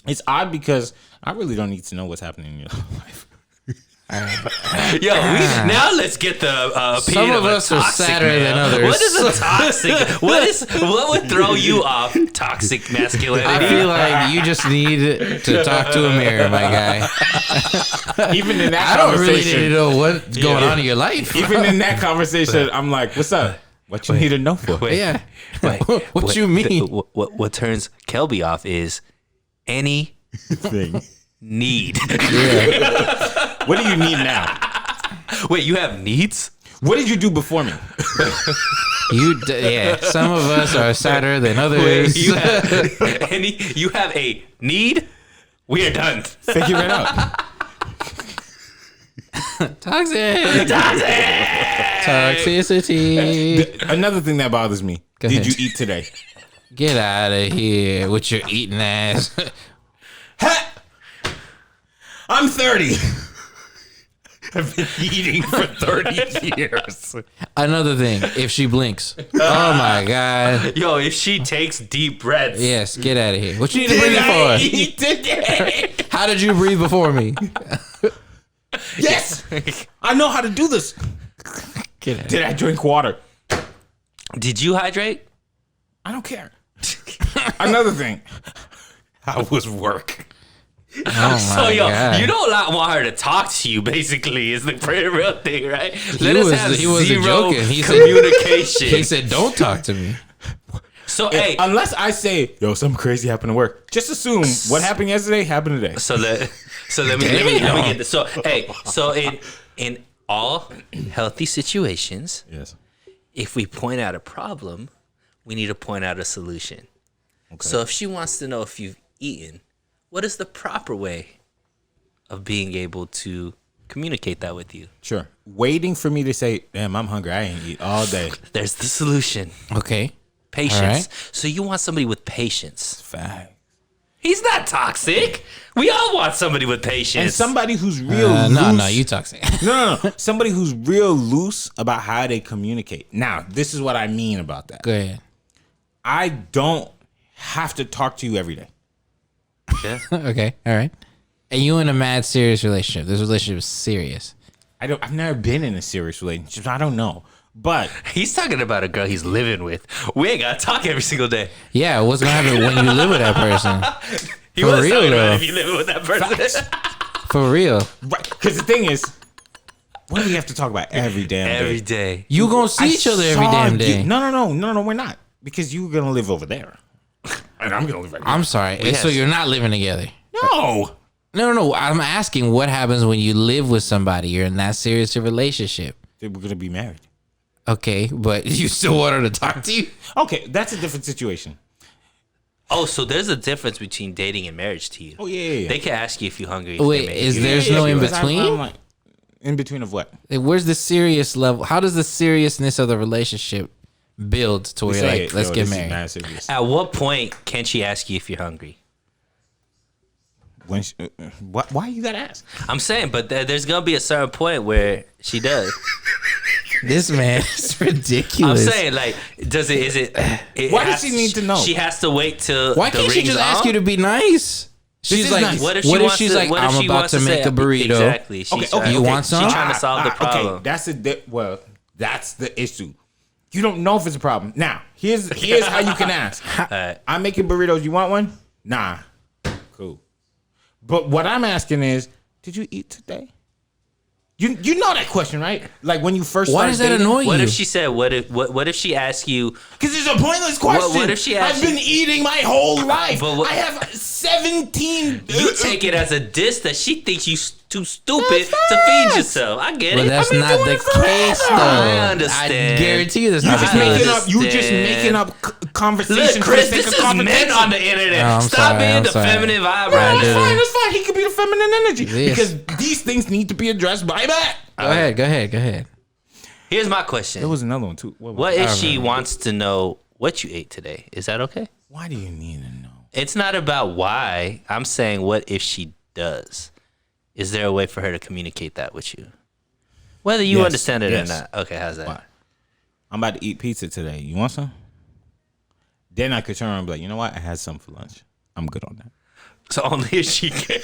It's odd because I really don't need to know what's happening in your life. Yo, now let's get the Some opinion of a us are toxic sadder man. than others. What is a toxic? what would throw you off toxic masculinity? I feel like you just need to talk to a mirror, my guy. Even in that I don't really need conversation, to know what's going on in your life. even in that conversation, I'm like, what's up? What you need to know for? Wait. Yeah. Wait, What you mean? What turns Kelby off is any Thing. need. What do you need now? Wait, you have needs? What did you do before me? Yeah. Some of us are sadder than Wait, others. you have a need? We are done. Figure it out. Toxic. Toxicity. Another thing that bothers me. Go Did ahead. you eat today? Get out of here with your eating ass. I'm 30. I've been eating for 30 years. Another thing, if she blinks. Oh my God. Yo, if she takes deep breaths. Yes, get out of here. What you need to breathe for? Eat today? How did you breathe before me? Yes. I know how to do this. Get out. Did I drink water? Did you hydrate? I don't care. Another thing. How was work? Oh So, my yo, God. you don't want her to talk to you, basically, is the pretty real thing, right? He wasn't joking. He said- communication. He said, "Don't talk to me." So, hey, Unless I say, yo, something crazy happened at work. Just assume what happened yesterday happened today. so let me get this. So, hey, so in all healthy situations, Yes. if we point out a problem, we need to point out a solution. Okay. So if she wants to know if you've eaten, what is the proper way of being able to communicate that with you? Sure. Waiting for me to say, damn, I'm hungry. I ain't eat all day. There's the solution. Okay. Patience. All right. So you want somebody with patience. Fact. He's not toxic. We all want somebody with patience. And somebody who's real loose. No, you toxic. No. Somebody who's real loose about how they communicate. Now, this is what I mean about that. Go ahead. I don't have to talk to you every day. Yeah. Okay. All right. And you in a mad serious relationship. This relationship is serious. I've never been in a serious relationship. So I don't know. But He's talking about a girl he's living with. We ain't gotta talk every single day. Yeah. What's gonna happen when you live with that person? He For was real, talking about though. if you living with that person. For real. right, because the thing is, what do we have to talk about every damn day? Every day. You gonna see each other every saw damn you- day. No, we're not. Because you're gonna live over there, and I'm gonna live right here. I'm sorry. So have- you're not living together. No. No. I'm asking what happens when you live with somebody. You're in that serious relationship. Then we're gonna be married. Okay, but you still want her to talk to you? Okay, that's a different situation. Oh, so there's a difference between dating and marriage to you. Oh yeah. They can ask you if you're hungry. If Wait, they is make you. there's no in because I'm between? like, in between of what? Where's the serious level? How does the seriousness of the relationship build to where you're Say like, it, let's yo, get this is married? mad serious. At what point can she ask you if you're hungry? When why you gotta ask? I'm saying, but there's gonna be a certain point where she does. This man is I'm ridiculous. saying, like, it Why does she need to know? She has to wait till. Why the can't she ring's just ask on? you to be nice? She's is like, nice. What if she's like, what if I'm she about wants to make say- a burrito. Exactly. She's trying, You want some? She's trying to solve the problem. Okay, that's the issue. You don't know if it's a problem. Now, here's how you can ask. Right. I'm making burritos. You want one? Nah. Cool. But what I'm asking is, did you eat today? You know that question, right? Like when you first Why start does that dating? annoy you? What if she said? What if she asked you? Because it's a pointless question. What if she asked I've been eating my whole life. But what- I have 17. You take it as a diss that she thinks you too stupid to feed yourself. I get But it. that's been not doing the it forever. case, though. I understand. I guarantee you that's You not the just case. making up. You just understand. making up conversation. Look, Chris, for the this sake is of men conversation. on the internet. Oh, I'm Stop sorry, being I'm the sorry. feminine vibe No, right that's now. fine. That's fine. He could be the feminine energy Yes. because these things need to be addressed by that. Go ahead. Here's my question. There was another one too. What if she wants to know what you ate today? Is that okay? Why do you need to know? It's not about why. I'm saying what if she does? Is there a way for her to communicate that with you? Whether you Yes, understand it yes. or not. Okay, how's that? Why? I'm about to eat pizza today. You want some? Then I could turn around and be like, you know what? I had some for lunch. I'm good on that. So only if she can.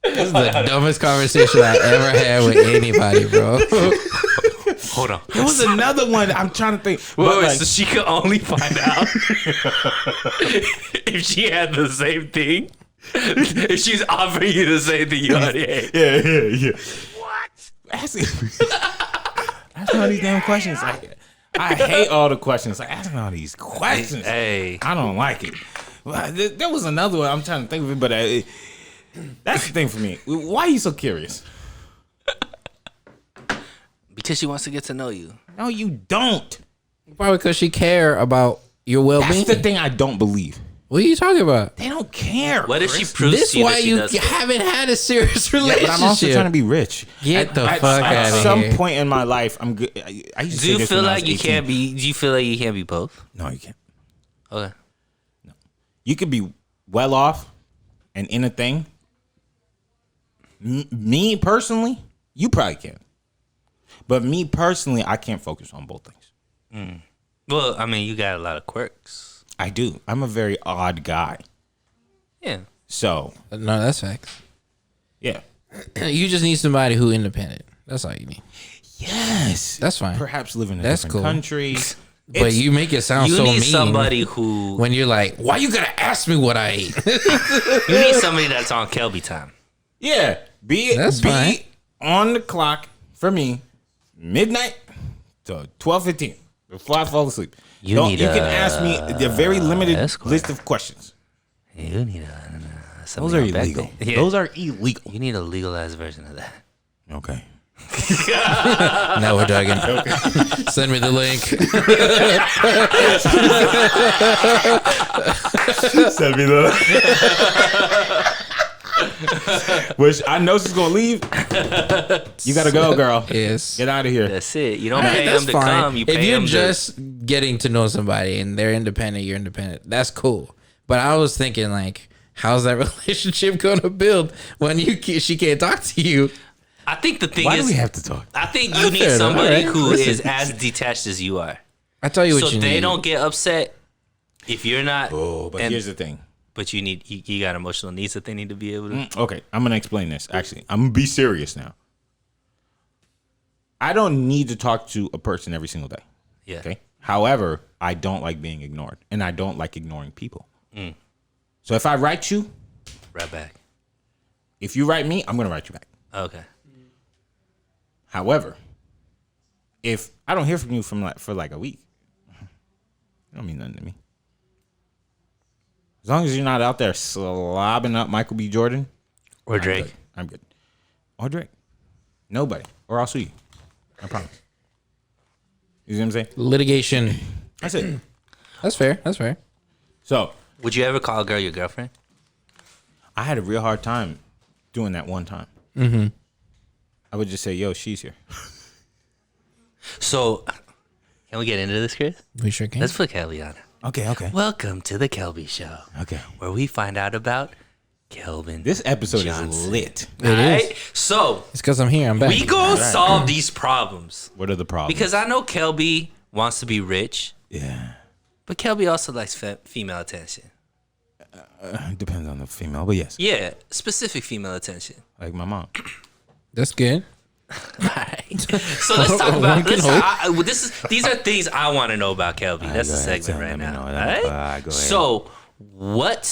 This is the dumbest conversation I ever had with anybody, bro. Hold on. There was another one. I'm trying to think. Wait, But like, so she could only find out if she had the same thing? If she's offering you the same thing you already ate? yeah. What? Asking all these damn questions. Like, I hate all the questions. Like asking all these questions. Hey. I don't like it. Well, there was another one. I'm trying to think of it, but that's the thing for me. Why are you so curious? Because she wants to get to know you. No, you don't. Probably because she care about your well-being. That's the thing I don't believe. What are you talking about? They don't care. What if she Chris. proves This to you why that she you does care? haven't had a serious Yeah, relationship. but I'm also trying to be rich. Get the fuck At outta some here. point in my life, I'm good. I used to Do say you this feel when I like was you 18. can't be? Do you feel like you can't be both? No, you can't. Okay. You could be well off and in a thing. Me personally, you probably can. But me personally, I can't focus on both things. Well, I mean, you got a lot of quirks. I do. I'm a very odd guy. Yeah. So, No, that's facts. yeah. You just need somebody who independent. That's all you need. Yes. That's fine. Perhaps live in a That's different cool. country. But you make it sound You so need mean somebody who. when you're like, "Why you gotta ask me what I ate?" You need somebody that's on Kelby time. Yeah. Be That's fine. on the clock for me, midnight to 12:15 before I fall asleep. You Don't- need you can a ask me a very limited escort. list of questions. You need Those somebody are on back illegal. then. Yeah. Those are illegal. You need a legalized version of that. Okay. Now we're talking. Send me the link. Send me the. Which I know she's gonna leave. You gotta go, girl. Yes. Get out of here. That's it. You don't Alright, pay that's them to fine. come. You If pay you're them just getting to know somebody and they're independent, you're independent. That's cool. But I was thinking, like, how's that relationship gonna build when she can't talk to you? I think the thing Why is, do we have to talk? I think Oh, you need fair enough. somebody Alright. who Listen. is as detached as you are. I tell you what So you they need. don't get upset if you're not. Oh, but and- here's the thing. But you got emotional needs that they need to be able to. Okay, I'm gonna explain this. Actually, I'm gonna be serious now. I don't need to talk to a person every single day. Yeah. Okay. However, I don't like being ignored, and I don't like ignoring people. So if I write you, Right back. if you write me, I'm gonna write you back. Okay. However, if I don't hear from you for like a week, it don't mean nothing to me. As long as you're not out there slobbing up Michael B. Jordan Or Drake. I'm good. Or Drake. Nobody. Or I'll sue you. I promise. You see what I'm saying? Litigation. That's it. That's fair. That's fair. So Would you ever call a girl your girlfriend? I had a real hard time doing that one time. I would just say, yo, she's here. So, can we get into this, Chris? We sure can. Let's put Kelby on it. Okay. Welcome to the Kelby Show, Okay. where we find out about Kelvin. This episode Johnson. is lit. It is. Alright? So, It's because I'm here. I'm back. we go solve these problems. What are the problems? Because I know Kelby wants to be rich, yeah. But Kelby also likes female attention. Depends on the female, but yes. Yeah, specific female attention. Like my mom. That's good. Alright. So let's talk about these are things I want to know about Kelby. That's the segment right now. All right? Go ahead.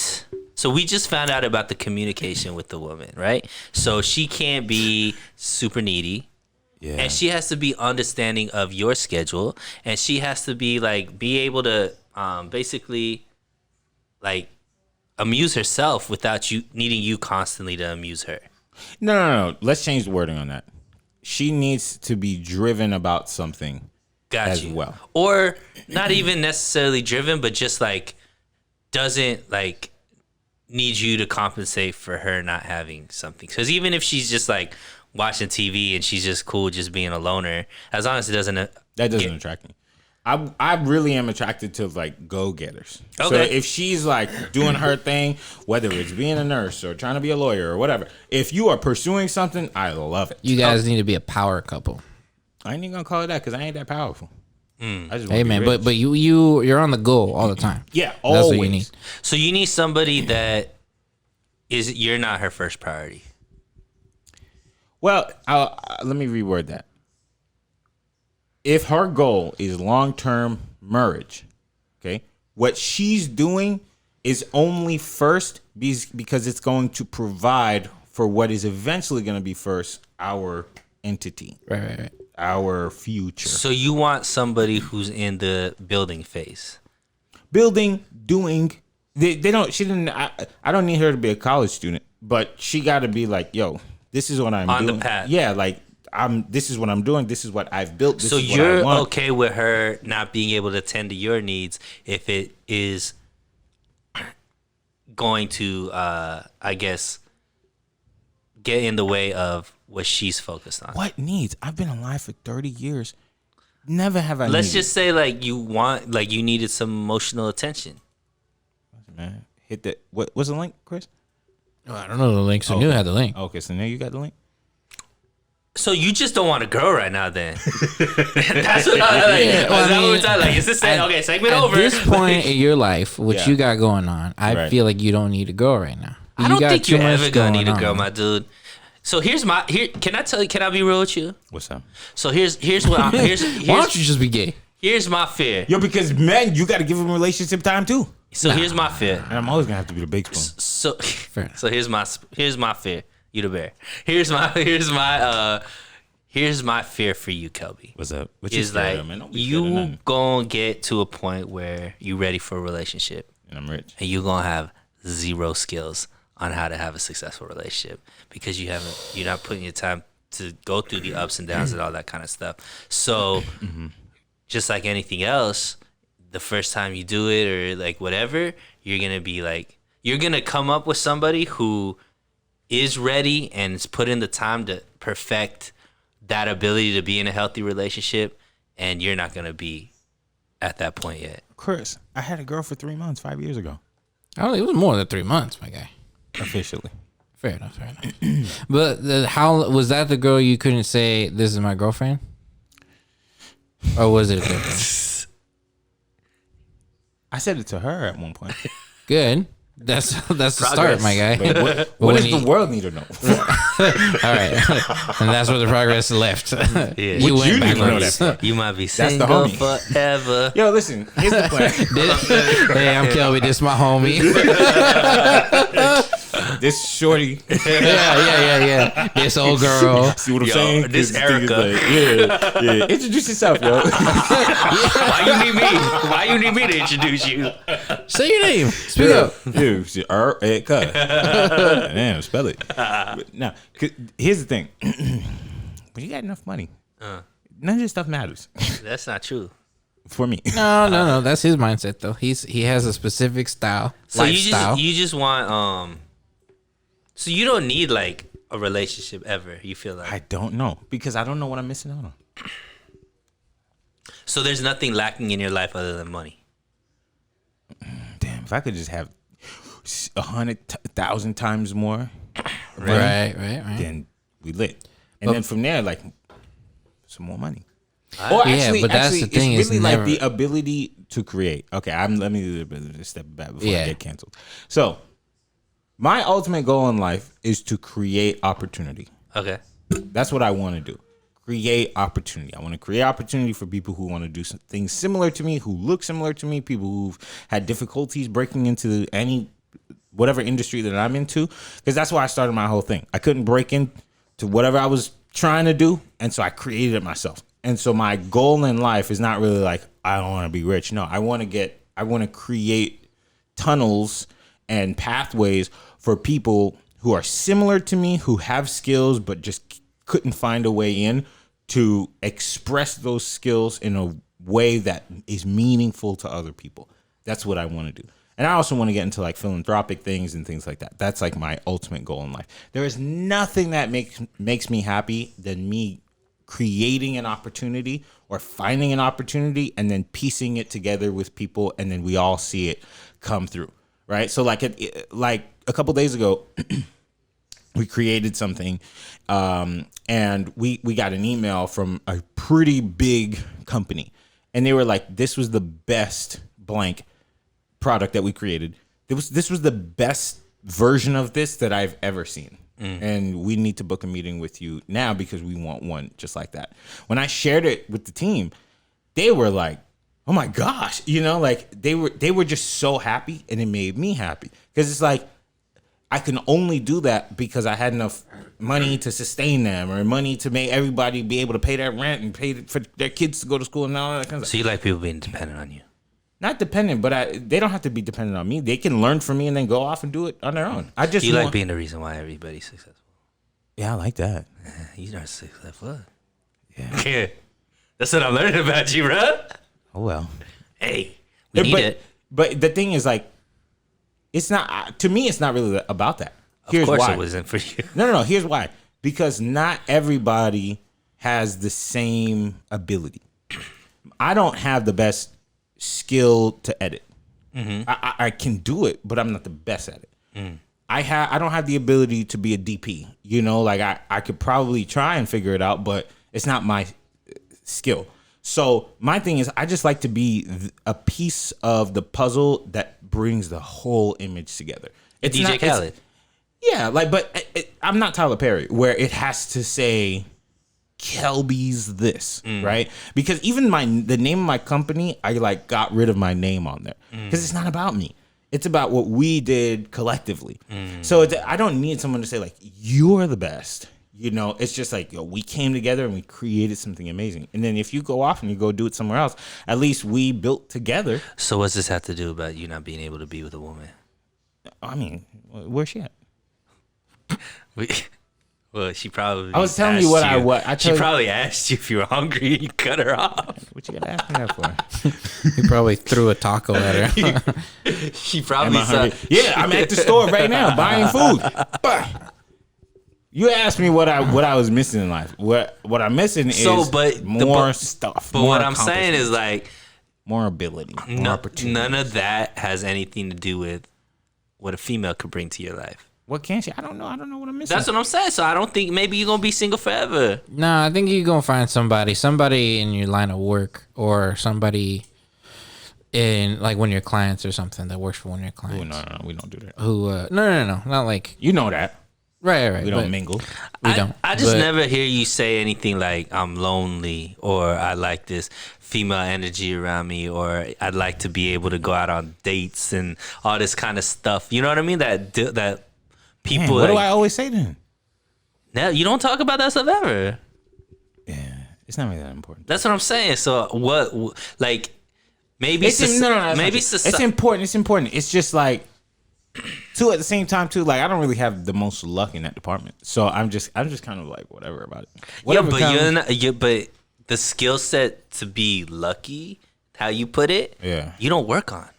So we just found out about the communication with the woman, right? So she can't be super needy. Yeah. And she has to be understanding of your schedule, and she has to be able to basically amuse herself without you needing you constantly to amuse her. No. Let's change the wording on that. She needs to be driven about something as well. Or not even necessarily driven, but just doesn't need you to compensate for her not having something. Because even if she's just watching TV and she's just cool just being a loner, as long as it doesn't attract me. I really am attracted to go-getters. Okay. So if she's doing her thing, whether it's being a nurse or trying to be a lawyer or whatever, if you are pursuing something, I love it. You guys need to be a power couple. I ain't even gonna call it that because I ain't that powerful. I just Hey man, but you're on the go all the time. Yeah, That's always. what you need. So you need somebody that you're not her first priority. Well, let me reword that. If her goal is long-term marriage, okay, what she's doing is only first because it's going to provide for what is eventually going to be first, our entity, Right. our future. So you want somebody who's in the building phase. Building, doing. They don't. She didn't. I don't need her to be a college student, but she got to be yo, this is what I'm on doing. the path. Yeah, this is what I'm doing. This is what I've built. This So is what you're I want. okay with her not being able to tend to your needs if it is going to, I guess, get in the way of what she's focused on. What needs? I've been alive for 30 years. Never have I. Let's just say you needed some emotional attention. Man, hit that. What's the link, Chris? Oh, I don't know the link, so you had the link. Okay, so now you got the link. So you just don't want a girl right now, then? That's what I is this segment over? At this point in your life, what Yeah. you got going on, I Right. feel like you don't need a girl right now. I don't got think too you're much ever gonna need a going girl, on. my dude. So can I be real with you? What's up? So here's what I'm Why don't you just be gay? here's my fear. Yo, because men, you got to give them relationship time too. So here's my fear. And I'm always gonna have to be the big spoon. So enough. so here's my fear. You the bear. Here's my fear for you, Kelby. What's up? What Is scared of, man? Don't be scared of you nothing. gonna get to a point where you ready for a relationship And I'm rich. and you gonna have zero skills on how to have a successful relationship because you're not putting your time to go through the ups and downs and all that kind of stuff. So just like anything else, the first time you do it or whatever, you're gonna be you're gonna come up with somebody who is ready and is put in the time to perfect that ability to be in a healthy relationship, and you're not gonna be at that point yet. Chris, I had a girl for 3 months 5 years ago. Oh, it was more than 3 months, my guy. Officially. Fair enough. But how was that the girl you couldn't say this is my girlfriend, or was it a girlfriend? I said it to her at one point. Good. That's the start, Progress. my guy. But what When does he- the world need to know? All right, and that's where the progress left. Yeah. You What you went need to know backwards. that. You might be the single homie. forever. Yo, listen. Here's the plan. Hey, I'm Kelby. This my homie. This shorty. yeah. This old girl. See what I'm Yo, saying? this 'Cause thing is Erica. yeah. Introduce yourself, yo. Why you need me? Why you need me to introduce you? Say your name. Speak up. Dude, she Erica. Damn, spell it. But now, here's the thing. When you got enough money, none of this stuff matters That's not true. for me. No. That's his mindset though. He has a specific style, So lifestyle. you just want so you don't need a relationship ever. You feel like I don't know because I don't know what I'm missing out on. so there's nothing lacking in your life other than money. Damn, if I could just have 100,000 times more, right. then we lit. And then from there, some more money. Or Yeah, but that's the thing, it's it's really never- like the ability to create. Okay, let me step back before Yeah. I get canceled. So, my ultimate goal in life is to create opportunity. Okay. That's what I want to do. Create opportunity. I want to create opportunity for people who want to do some things similar to me, who look similar to me, people who've had difficulties breaking into whatever industry that I'm into, because that's why I started my whole thing. I couldn't break into whatever I was trying to do, and so I created it myself. And so my goal in life is not really like, I don't want to be rich. No, I want to create tunnels and pathways for people who are similar to me, who have skills but just couldn't find a way in, to express those skills in a way that is meaningful to other people. That's what I want to do. And I also want to get into like philanthropic things and things like that. That's like my ultimate goal in life. There is nothing that makes me happy than me creating an opportunity or finding an opportunity and then piecing it together with people, and then we all see it come through, right? So like a couple days ago, we created something, and we got an email from a pretty big company, and they were like, "This was the best blank product that we created. This was the best version of this that I've ever seen." And we need to book a meeting with you now because we want one just like that. When I shared it with the team, they were like, "Oh my gosh," like they were just so happy, and it made me happy because it's like I can only do that because I had enough money to sustain them, or money to make everybody be able to pay their rent and pay for their kids to go to school and all that kind of stuff. So you like people being dependent on you? Not dependent, but they don't have to be dependent on me. They can learn from me and then go off and do it on their own. I just You like being the reason why everybody's successful. Yeah, I like that. You are successful. Yeah. Yeah. That's what I'm learning about you, bro. Oh well. Hey, we need it. But the thing is, like, it's not, to me, it's not really about that. Of course it wasn't for you. No. Here's why. Because not everybody has the same ability. I don't have the best skill to edit. Mm-hmm. I can do it, but I'm not the best at it. I don't have the ability to be a DP. Like I could probably try and figure it out, but it's not my skill. So my thing is, I just like to be a piece of the puzzle that brings the whole image together. It's DJ Khaled. Yeah, but I'm not Tyler Perry, where it has to say Kelby's this, right? Because even the name of my company, I like got rid of my name on there because it's not about me. It's about what we did collectively. So I don't need someone to say like, you're the best. It's just like, we came together and we created something amazing. And then if you go off and you go do it somewhere else, at least we built together. So what's this have to do about you not being able to be with a woman? I mean, where's she at? Well, she probably. I was telling you she probably asked you if you were hungry and you cut her off. What you gotta ask me that for? He probably threw a taco at her. She probably said, "Yeah, I'm at the store right now buying food." But you asked me what I was missing in life. What I'm missing is more stuff. But what I'm saying is like more ability, more opportunity. None of that has anything to do with what a female could bring to your life. What can she? I don't know. I don't know what I'm missing. That's what I'm saying. So I don't think maybe you're gonna be single forever. No, I think you're gonna find somebody in your line of work, or somebody in like one of your clients or something that works for one of your clients. Oh, no, we don't do that. Who? No, not like that. Right. We don't mingle. We don't. I just never hear you say anything like I'm lonely, or I like this female energy around me, or I'd like to be able to go out on dates and all this kind of stuff. You know what I mean? That people. Man, what do I always say then? Now you don't talk about that stuff ever. Yeah, it's not really that important. That's what I'm saying. So what? Like maybe it's important. It's important. It's just like too at the same time too. Like I don't really have the most luck in that department, so I'm just kind of like whatever about it. Whatever but the skill set to be lucky, how you put it, you don't work on.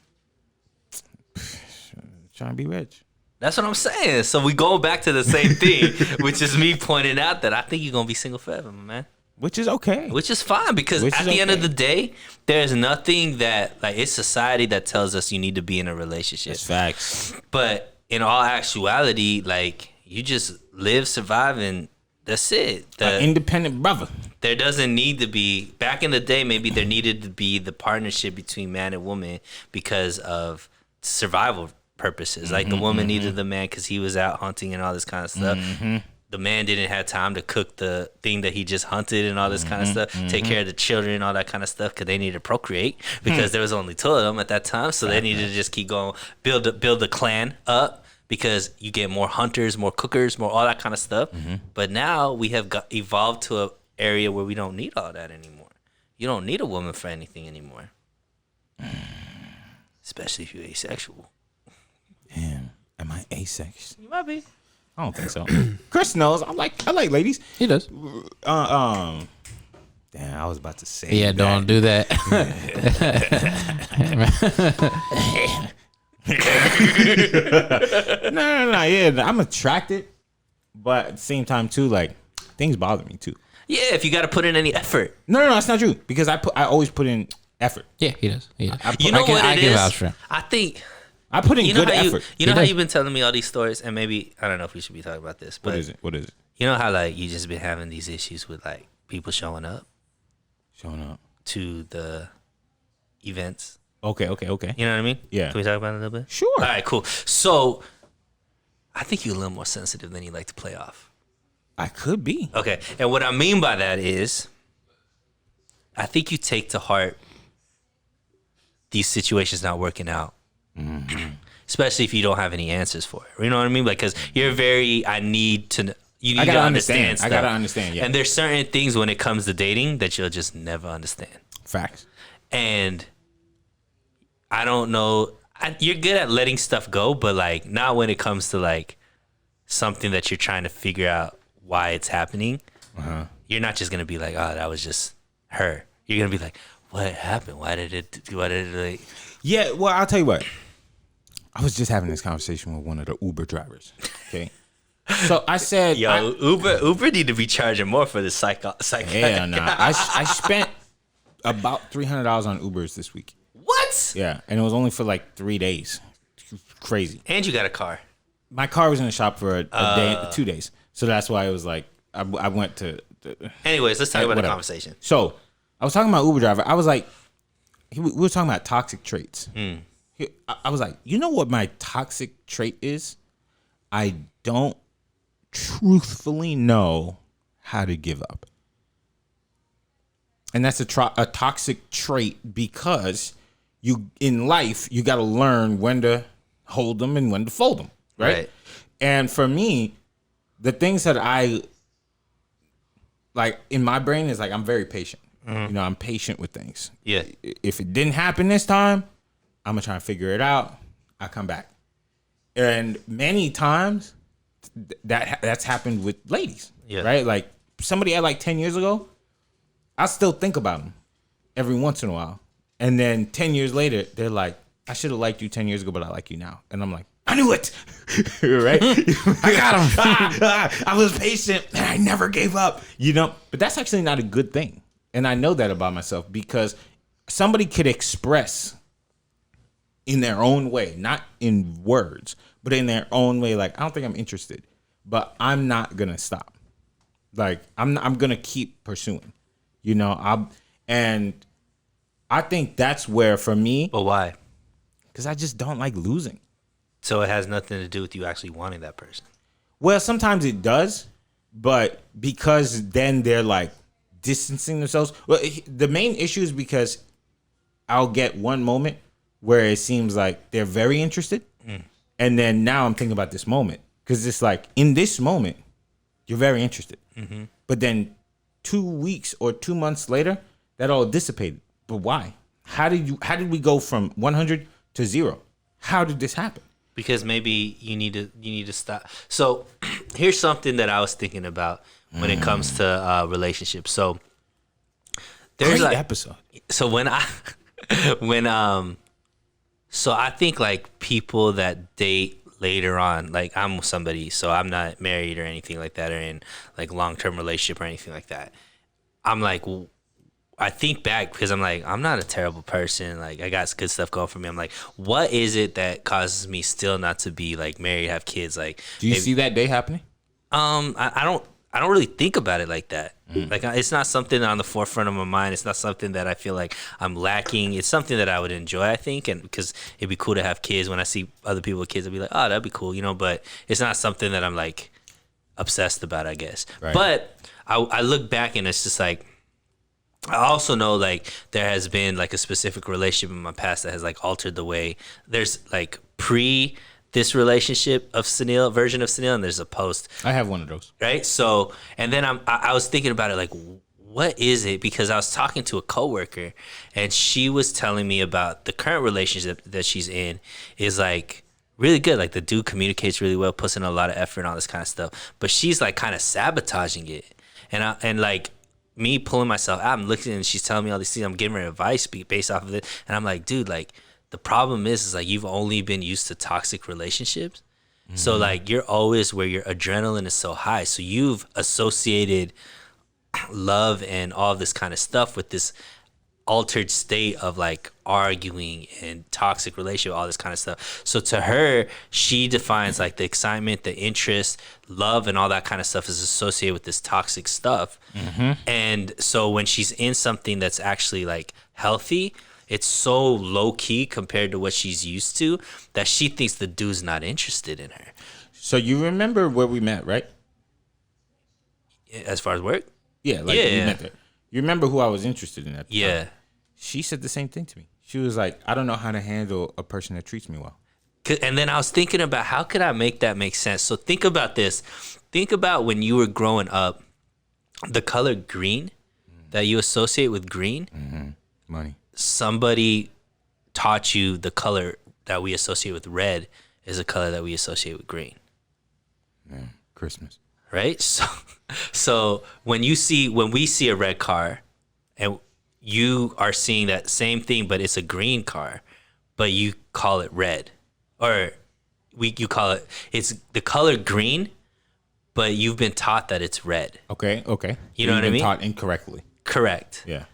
Trying to be rich. That's what I'm saying. So we go back to the same thing, which is me pointing out that I think you're gonna be single forever, my man. Which is okay. Which is fine because at the end of the day, there's nothing that like it's society that tells us you need to be in a relationship. That's facts. But in all actuality, like you just live, survive, and that's it. An independent brother. There doesn't need to be, back in the day, maybe there needed to be the partnership between man and woman because of survival purposes. Like the woman needed the man because he was out hunting and all this kind of stuff. The man didn't have time to cook the thing that he just hunted and all this kind of stuff, take care of the children and all that kind of stuff because they needed to procreate because there was only two of them at that time. So they needed to just keep going, build the clan up because you get more hunters, more cookers, more all that kind of stuff. But now we have evolved to an area where we don't need all that anymore. You don't need a woman for anything anymore, especially if you're asexual. Damn, am I asexual? You might be. I don't think so. Chris knows. I like ladies. He does. Damn, I was about to say. Yeah, don't do that. No. Yeah, I'm attracted, but at the same time too, like things bother me too. Yeah, if you got to put in any effort. No, that's not true because I always put in effort. Yeah, he does. He does. You know what I it can is? vouch for him. I think I put in you know good how effort. you know He how does. you've been telling me all these stories, and maybe I don't know if we should be talking about this, but What is it? you know how like you just been having these issues with like people showing up Showing up. to the events. Okay. You know what I mean? Yeah. Can we talk about it a little bit? Sure. All right, cool. So I think you're a little more sensitive than you like to play off. I could be. Okay, and what I mean by that is, I think you take to heart these situations not working out, especially if you don't have any answers for it. You know what I mean? Like, because you're very, I need to. You need I gotta to understand. stuff. I gotta understand. Yeah. And there's certain things when it comes to dating that you'll just never understand. Facts. And I don't know. You're good at letting stuff go, but like not when it comes to like something that you're trying to figure out why it's happening. You're not just gonna be like, oh, that was just her. You're gonna be like, what happened? Why did it like? Yeah. Well, I'll tell you what. I was just having this conversation with one of the Uber drivers. Okay. So I said, Yo, Uber need to be charging more for the psych. yeah, nah. I spent about $300 on Ubers this week. What? Yeah, and it was only for like 3 days. Crazy. And you got a car. My car was in the shop for a day, 2 days, so that's why it was like I went to. Anyways, let's talk about the whatever. conversation. So I was talking about Uber driver. I was like, we were talking about toxic traits. I was like, you know what my toxic trait is? I don't truthfully know how to give up. And that's a toxic trait because you in life, you got to learn when to hold them and when to fold them. Right. And for me, the things that I like in my brain is like, I'm very patient. You know, I'm patient with things. Yeah. If it didn't happen this time, I'm going to try and figure it out. I'll come back. And many times that's happened with ladies. Yeah. Right. Like somebody I like 10 years ago, I still think about them every once in a while. And then 10 years later, they're like, I should have liked you 10 years ago, but I like you now. And I'm like, I knew it. Right? I got him. I was patient and I never gave up. You know, but that's actually not a good thing. And I know that about myself because somebody could express in their own way, not in words, but in their own way. Like, I don't think I'm interested, but I'm not going to stop. Like, I'm going to keep pursuing, you know, and I think that's where for me, But why? because I just don't like losing. So it has nothing to do with you actually wanting that person. Well, sometimes it does, but because then they're like distancing themselves. Well, the main issue is because I'll get one moment where it seems like they're very interested. And then now I'm thinking about this moment because it's like in this moment, you're very interested. But then 2 weeks or 2 months later, that all dissipated. But why? How did we go from 100 to 0? How did this happen? Because maybe you need to stop. So here's something that I was thinking about when it comes to relationships. So there's Great like episode. so so I think like people that date later on, like I'm somebody, so I'm not married or anything like that, or in like long-term relationship or anything like that. I'm like, I think back because I'm like, I'm not a terrible person. Like I got good stuff going for me. I'm like, what is it that causes me still not to be like married, have kids? Like, Do you see that day happening? I don't. I don't really think about it like that. Like it's not something on the forefront of my mind. It's not something that I feel like I'm lacking. It's something that I would enjoy, I think, and because it'd be cool to have kids. When I see other people with kids, I'd be like, oh, that'd be cool, you know. But it's not something that I'm like obsessed about, I guess. Right. But I look back and it's just like, I also know like there has been like a specific relationship in my past that has like altered the way there's like this relationship of Sunil, version of Sunil, and there's a post. I have one of those. Right. So, and then I was thinking about it, like, what is it? Because I was talking to a coworker and she was telling me about the current relationship that she's in is like really good. Like the dude communicates really well, puts in a lot of effort and all this kind of stuff, but she's like kind of sabotaging it. And like me pulling myself out, I'm looking and she's telling me all these things. I'm giving her advice based off of it. And I'm like, dude, like, the problem is like you've only been used to toxic relationships. So like you're always where your adrenaline is so high. So you've associated love and all this kind of stuff with this altered state of like arguing and toxic relationship, all this kind of stuff. So to her, she defines like the excitement, the interest, love, and all that kind of stuff is associated with this toxic stuff. And so when she's in something that's actually like healthy, it's so low key compared to what she's used to that she thinks the dude's not interested in her. So you remember where we met, right? As far as work? Yeah, like we met there. You remember who I was interested in at the time? She said the same thing to me. She was like, I don't know how to handle a person that treats me well. And then I was thinking about how could I make that make sense? So think about this. Think about when you were growing up, the color green that you associate with green. Money. Somebody taught you the color that we associate with red is a color that we associate with green. Yeah, Christmas. Right? So when we see a red car and you are seeing that same thing, but it's a green car, but you call it red, or you call it's the color green, but you've been taught that it's red. Okay. You know what I mean? Taught incorrectly. Correct. Yeah.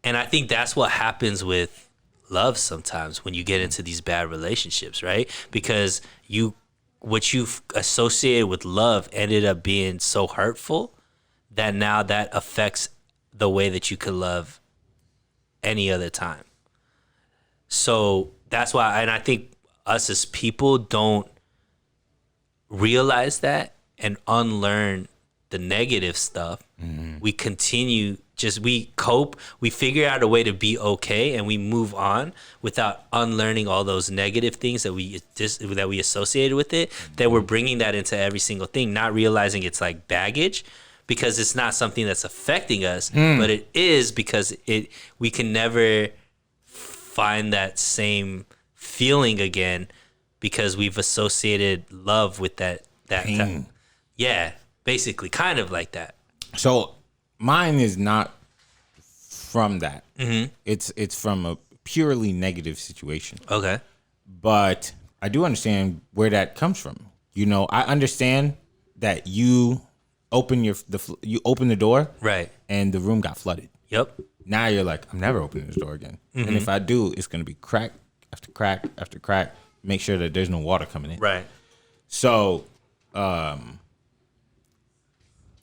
And I think that's what happens with love sometimes when you get into these bad relationships, right? Because what you've associated with love ended up being so hurtful that now that affects the way that you could love any other time. So that's why, and I think us as people don't realize that and unlearn the negative stuff. We continue, we cope, we figure out a way to be okay, and we move on without unlearning all those negative things that we associated with it. That we're bringing that into every single thing, not realizing it's like baggage, because it's not something that's affecting us, but it is, because we can never find that same feeling again because we've associated love with that Pain. Yeah, basically, kind of like that. So mine is not from that. It's from a purely negative situation. Okay. But I do understand where that comes from. You know, I understand that you open the door, Right. and the room got flooded. Yep. Now you're like, I'm never opening this door again. And if I do, it's gonna be crack after crack after crack. Make sure that there's no water coming in. Right. So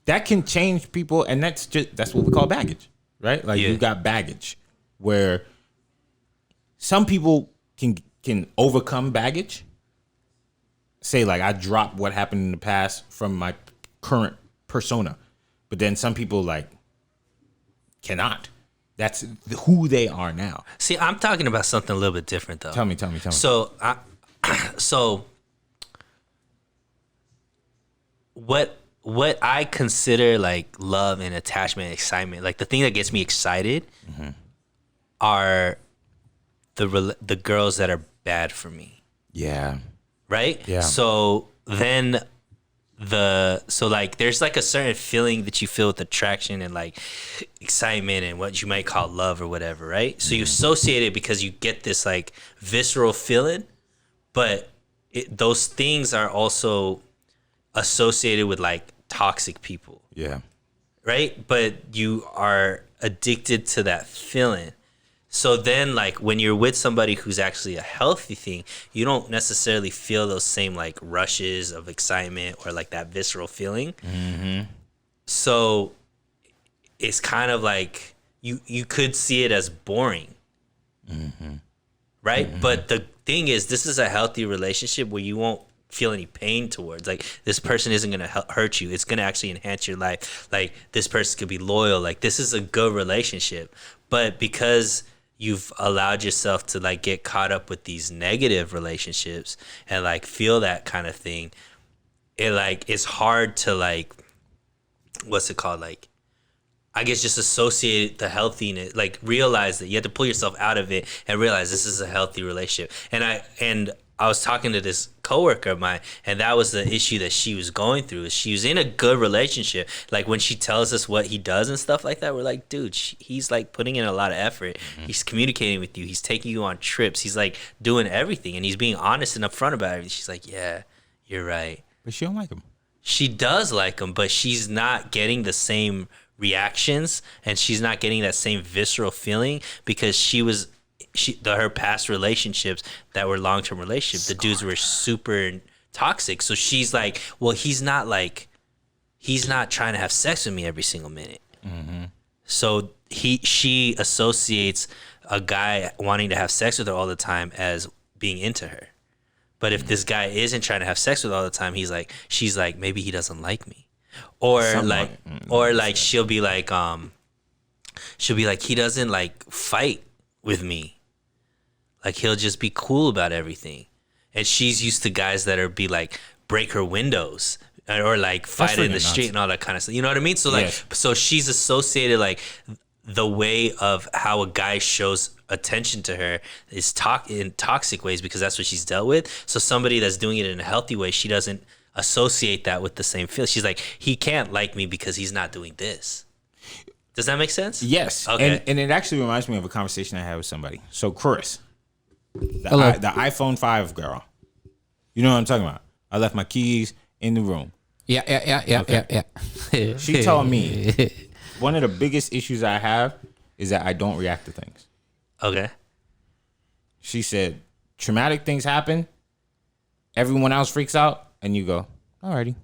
that can change people, and that's what we call baggage, right? Like you got baggage where some people can overcome baggage. Say like I drop what happened in the past from my current persona, but then some people like cannot. That's who they are now. See, I'm talking about something a little bit different though. Tell me. So, what I consider like love and attachment and excitement, like the thing that gets me excited, are the girls that are bad for me. Yeah. Right? Yeah. So then like there's like a certain feeling that you feel with attraction and like excitement and what you might call love or whatever, right? So you associate it because you get this like visceral feeling, but those things are also associated with like toxic people. Yeah. Right? But you are addicted to that feeling. So then like when you're with somebody who's actually a healthy thing, you don't necessarily feel those same like rushes of excitement or like that visceral feeling. So it's kind of like you could see it as boring, right? But the thing is, this is a healthy relationship where you won't feel any pain towards. Like, this person isn't going to hurt you. It's going to actually enhance your life. Like, this person could be loyal. Like, this is a good relationship. But because you've allowed yourself to like get caught up with these negative relationships and like feel that kind of thing, it like it's hard to like, what's it called, like, I guess just associate the healthiness, like realize that you have to pull yourself out of it and realize this is a healthy relationship. And I was talking to this coworker of mine, and that was the issue that she was going through. Is she was in a good relationship. Like, when she tells us what he does and stuff like that, we're like, dude, he's like putting in a lot of effort. He's communicating with you. He's taking you on trips. He's like doing everything, and he's being honest and upfront about it. She's like, yeah, you're right. But she don't like him. She does like him, but she's not getting the same reactions, and she's not getting that same visceral feeling because her past relationships that were long-term relationships, the dudes were super toxic. So she's like, well, he's not trying to have sex with me every single minute. So she associates a guy wanting to have sex with her all the time as being into her. But if this guy isn't trying to have sex with her all the time, she's like, maybe he doesn't like me. Or she'll be like, he doesn't like fight with me. Like, he'll just be cool about everything. And she's used to guys that are be like, break her windows or like fight in the street and all that kind of stuff. You know what I mean? So like, so she's associated like the way of how a guy shows attention to her is in toxic ways because that's what she's dealt with. So somebody that's doing it in a healthy way, she doesn't associate that with the same feel. She's like, he can't like me because he's not doing this. Does that make sense? Yes. Okay. And it actually reminds me of a conversation I had with somebody. So Chris, the Hello. the iPhone 5 girl, you know what I'm talking about? I left my keys in the room. Yeah. She told me one of the biggest issues I have is that I don't react to things. Okay. She said, traumatic things happen, everyone else freaks out, and you go, alrighty.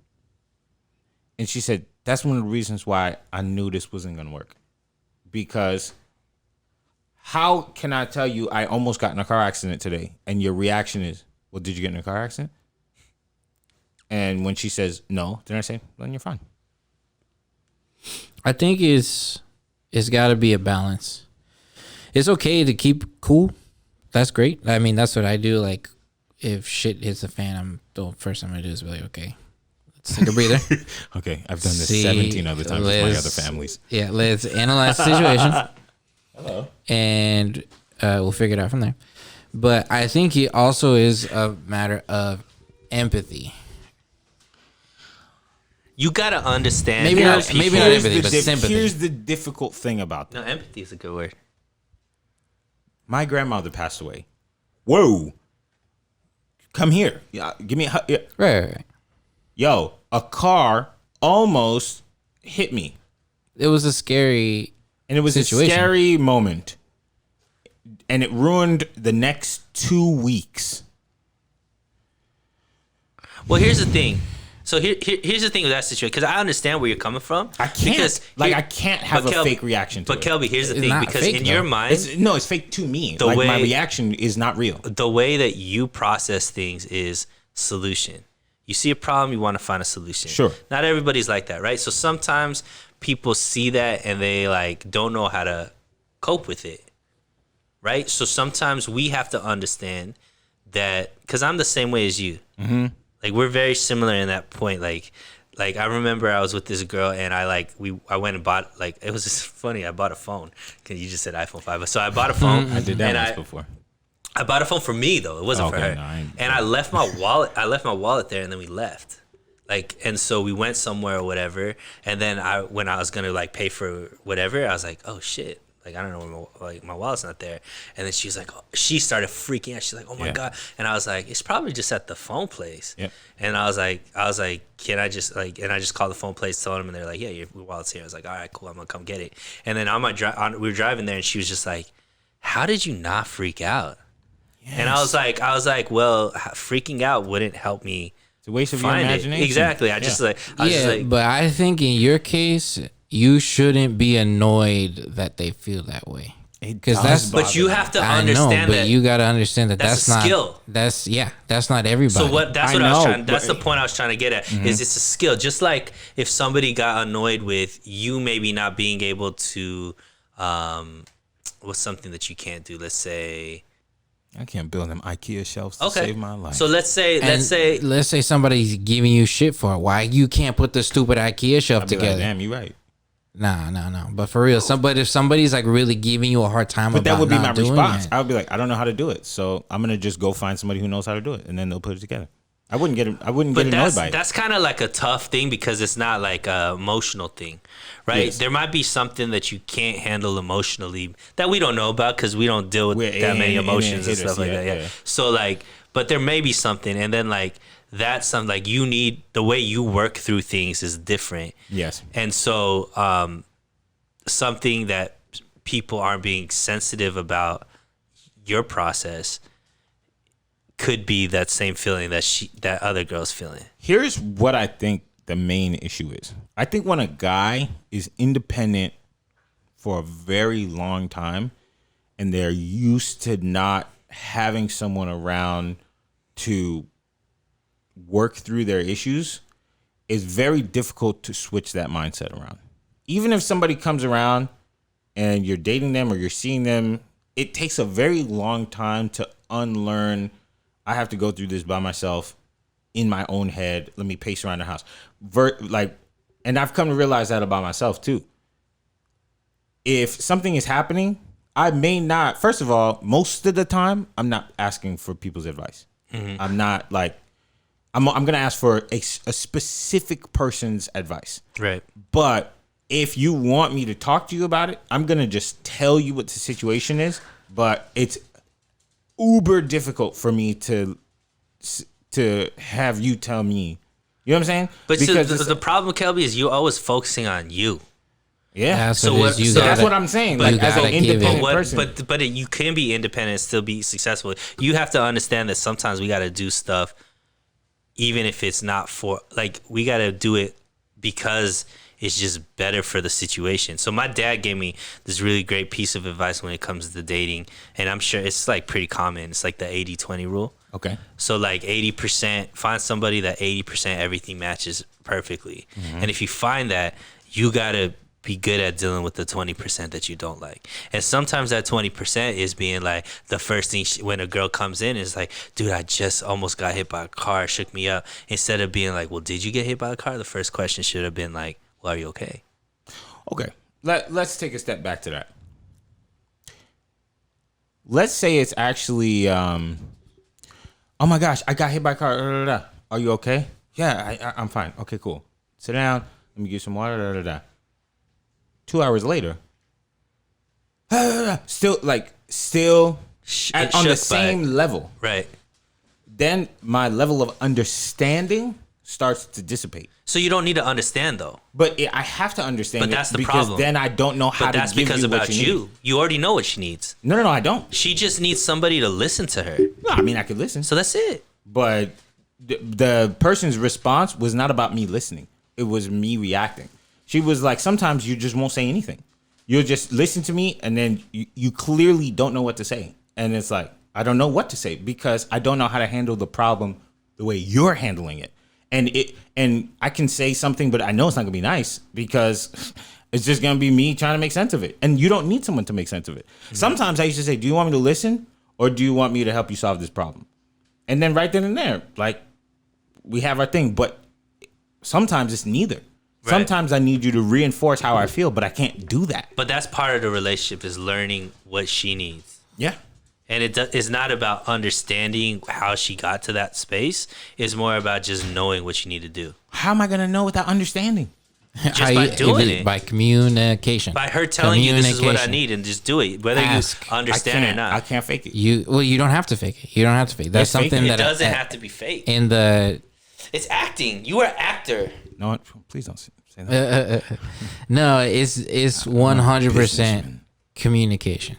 And she said, that's one of the reasons why I knew this wasn't going to work. Because how can I tell you I almost got in a car accident today, and your reaction is, well, did you get in a car accident? And when she says no, then I say, then you're fine. I think it's got to be a balance. It's okay to keep cool. That's great. I mean, that's what I do. Like, if shit hits the fan, the first thing I'm gonna do is be like, okay, let's take a breather. Okay, I've done this 17 other times with my other families. Yeah, let's analyze the situation. Hello. And we'll figure it out from there. But I think it also is a matter of empathy. You gotta understand. Maybe not empathy, but Here's sympathy. the difficult thing about that. No, empathy is a good word. My grandmother passed away. Whoa. Come here. Yeah, give me a hug. Yeah. Right. Yo, a car almost hit me. It was a scary And it was situation. a scary moment. And it ruined the next 2 weeks. Well, here's the thing. So here's the thing with that situation, because I understand where you're coming from. I can't. I can't have a fake reaction to it. But Kelby, here's the It's thing, not because fake, in though. your mind, It's fake to me. The My way- reaction is not real. the way that you process things is solution. You see a problem, you want to find a solution. Sure. Not everybody's like that, right? So sometimes people see that and they like don't know how to cope with it, right? So sometimes we have to understand that, because I'm the same way as you. Mm-hmm. Like, we're very similar in that point. Like I remember I was with this girl and I went and bought, like, it was just funny. I bought a phone because you just said iPhone 5. So I bought a phone. I did that and once before. I bought a phone for me though. It wasn't for Okay, her. no, I ain't- And I left my wallet. I left my wallet there, and then we left. Like, and so we went somewhere or whatever. And then when I was gonna like pay for whatever, I was like, oh shit. Like, I don't know, my wallet's not there. And then she was like, she started freaking out. She's like, oh my God. And I was like, it's probably just at the phone place. Yep. And I was like, can I just like, and I just called the phone place, told them, and they're like, yeah, your wallet's here. I was like, all right, cool, I'm gonna come get it. And then we were driving there, and she was just like, how did you not freak out? Yes. And I was like, well, freaking out wouldn't help me It's a waste of your find it. imagination. Exactly. I just like, but I think in your case, you shouldn't be annoyed that they feel that way. Because that's, but you have to I know, understand but that you got to understand that that's that's a not skill. That's not everybody. So what? That's I what I was know, trying. That's the but- point I was trying to get at. Is it's a skill. Just like if somebody got annoyed with you, maybe not being able to, what's something that you can't do? Let's say. I can't build them IKEA shelves to Okay. save my life. So let's say somebody's giving you shit for why you can't put the stupid IKEA shelf I'd be together. like, damn, you right. Nah. But for real, if somebody's like really giving you a hard time But about that would be not my doing response. it, I would be like, I don't know how to do it, so I'm gonna just go find somebody who knows how to do it, and then they'll put it together. I wouldn't get annoyed by it. That's kind of like a tough thing because it's not like a emotional thing, right? Yes. There might be something that you can't handle emotionally that we don't know about because we don't deal with We're that many in emotions and hitters, stuff like yeah, that. Yeah. yeah. So like, but there may be something, and then like that's something like you need the way you work through things is different. Yes. And so something that people aren't being sensitive about your process could be that same feeling that other girl's feeling. Here's what I think the main issue is. I think when a guy is independent for a very long time and they're used to not having someone around to work through their issues, it's very difficult to switch that mindset around. Even if somebody comes around and you're dating them or you're seeing them, it takes a very long time to unlearn, I have to go through this by myself in my own head. Let me pace around the house. And I've come to realize that about myself too. If something is happening, I may not, first of all, most of the time, I'm not asking for people's advice. Mm-hmm. I'm not like, I'm going to ask for a specific person's advice. Right. But if you want me to talk to you about it, I'm going to just tell you what the situation is. But it's uber difficult for me to have you tell me. You know what I'm saying? But because the problem, Kelby, is you always focusing on you. Yeah. That's what I'm saying. Like as an independent person. But you can be independent and still be successful. You have to understand that sometimes we got to do stuff, even if it's not for, like, we got to do it because it's just better for the situation. So my dad gave me this really great piece of advice when it comes to dating, and I'm sure it's like pretty common. It's like the 80-20 rule. Okay. So like 80%, find somebody that 80% everything matches perfectly. Mm-hmm. And if you find that, you got to be good at dealing with the 20% that you don't like. And sometimes that 20% is being like the first thing when a girl comes in is like, dude, I just almost got hit by a car, shook me up. Instead of being like, well, did you get hit by a car? The first question should have been like, well, are you okay? Okay. Let's take a step back to that. Let's say it's actually, oh my gosh, I got hit by a car. Are you okay? Yeah, I'm fine. Okay, cool. Sit down. Let me get you some water. 2 hours later, still on the same level. Right. Then my level of understanding starts to dissipate. So you don't need to understand though. But I have to understand. But that's the because problem. Then I don't know how but to that's give because you about what you need. You already know what she needs. No, I don't. She just needs somebody to listen to her. No, I mean I could listen. So that's it. But the person's response was not about me listening. It was me reacting. She was like, sometimes you just won't say anything. You'll just listen to me, and then you clearly don't know what to say. And it's like, I don't know what to say because I don't know how to handle the problem the way you're handling it. And I can say something, but I know it's not gonna be nice because it's just gonna be me trying to make sense of it. And you don't need someone to make sense of it. Mm-hmm. Sometimes I used to say, do you want me to listen or do you want me to help you solve this problem? And then right then and there, like, we have our thing. But sometimes it's neither. Right. Sometimes I need you to reinforce how I feel, but I can't do that. But that's part of the relationship is learning what she needs. Yeah. And it's not about understanding how she got to that space. It's more about just knowing what you need to do. How am I going to know without understanding? Just by doing it. By communication. By her telling you this is what I need and just do it. Whether you understand or not. I can't fake it. You don't have to fake it. You don't have to fake it. That's something that... It doesn't have to be fake. It's acting. You are an actor. No, please don't say that. No, it's 100% communication.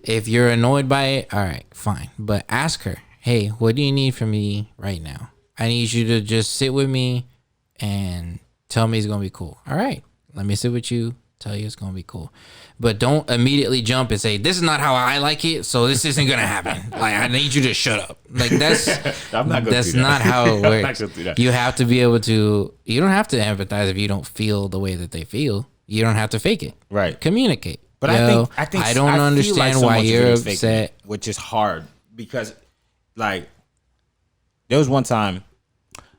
If you're annoyed by it, all right, fine. But ask her, hey, what do you need from me right now? I need you to just sit with me and tell me it's gonna be cool. All right, let me sit with you, tell you it's gonna be cool. But don't immediately jump and say, this is not how I like it, so this isn't gonna happen. Like, I need you to shut up. Like, that's I'm not gonna that's do that. not how it I'm not works. gonna do that. You have to be able to, you don't have to empathize if you don't feel the way that they feel. You don't have to fake it. Right. Communicate. But I think I don't feel understand so why much of you're it is faking upset. it, which is hard because, like, there was one time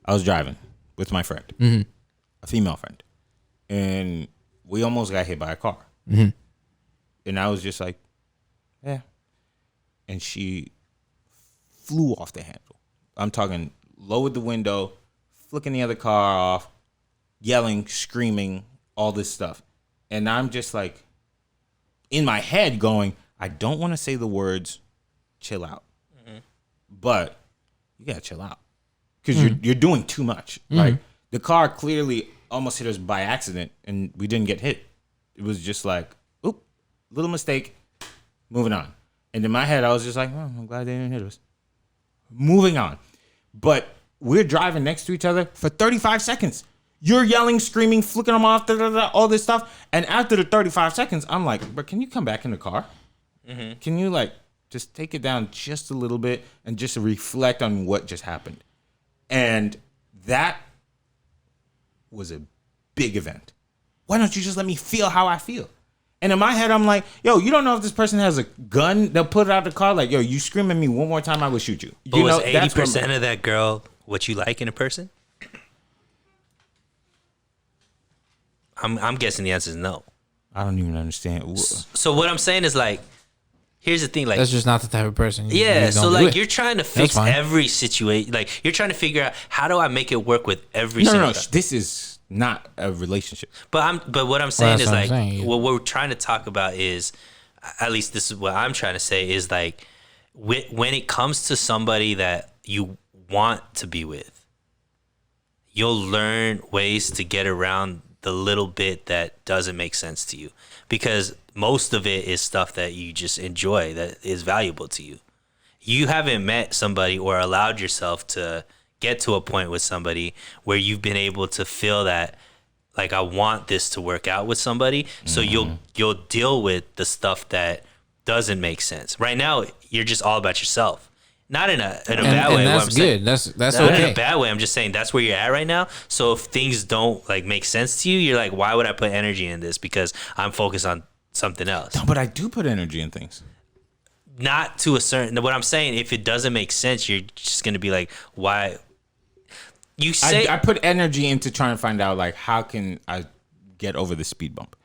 I was driving with my friend, a female friend, and we almost got hit by a car. And I was just like, yeah. And she flew off the handle. I'm talking lowered the window, flicking the other car off, yelling, screaming, all this stuff. And I'm just like, in my head going, I don't want to say the words, chill out. But you got to chill out. Because you're doing too much. Like, the car clearly almost hit us by accident, and we didn't get hit. It was just like, oop, little mistake, moving on. And in my head, I was just like, oh, I'm glad they didn't hit us. Moving on. But we're driving next to each other for 35 seconds. You're yelling, screaming, flicking them off, all this stuff. And after the 35 seconds, I'm like, but can you come back in the car? Can you, like, just take it down just a little bit and just reflect on what just happened? And that was a big event. Why don't you just let me feel how I feel? And in my head, I'm like, yo, you don't know if this person has a gun. They'll put it out the car. Like, yo, you scream at me one more time, I will shoot you. But You was know, that's 80% of that girl what you like in a person? I'm guessing the answer is no. I don't even understand. So what I'm saying is, like, here's the thing, like, That's just not the type of person. yeah, just so don't do like it. you're trying to fix fine. every situation. Like, you're trying to figure out, how do I make it work with every No, single time? this is not a relationship. But what I'm saying that's is, what I'm like, saying, yeah. what we're trying to talk about is, at least this is what I'm trying to say, is like, when it comes to somebody that you want to be with, you'll learn ways to get around the little bit that doesn't make sense to you, because most of it is stuff that you just enjoy, that is valuable to you. You haven't met somebody or allowed yourself to get to a point with somebody where you've been able to feel that, like, I want this to work out with somebody. So you'll deal with the stuff that doesn't make sense. Right now, you're just all about yourself. Not in a bad way. And that's what I'm saying. good. That's Not okay. in a bad way. I'm just saying that's where you're at right now. So if things don't, like, make sense to you, you're like, why would I put energy in this? Because I'm focused on something else. No, but I do put energy in things. Not to a certain. What I'm saying, if it doesn't make sense, you're just gonna be like, why? You say I put energy into trying to find out, like, how can I get over the speed bump?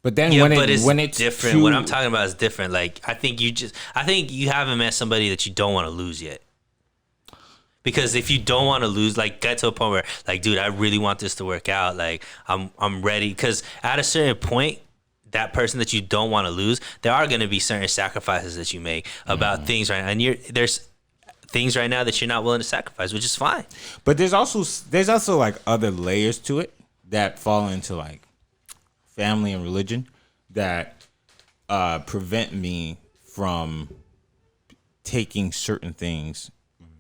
But then yeah, when it's different. What I'm talking about is different. Like, I think you haven't met somebody that you don't want to lose yet. Because if you don't want to lose, like, get to a point where, like, dude, I really want this to work out. Like, I'm ready. Because at a certain point, that person that you don't want to lose, there are going to be certain sacrifices that you make about things right now. And there's things right now that you're not willing to sacrifice, which is fine. But there's also like other layers to it that fall into, like, family and religion that prevent me from taking certain things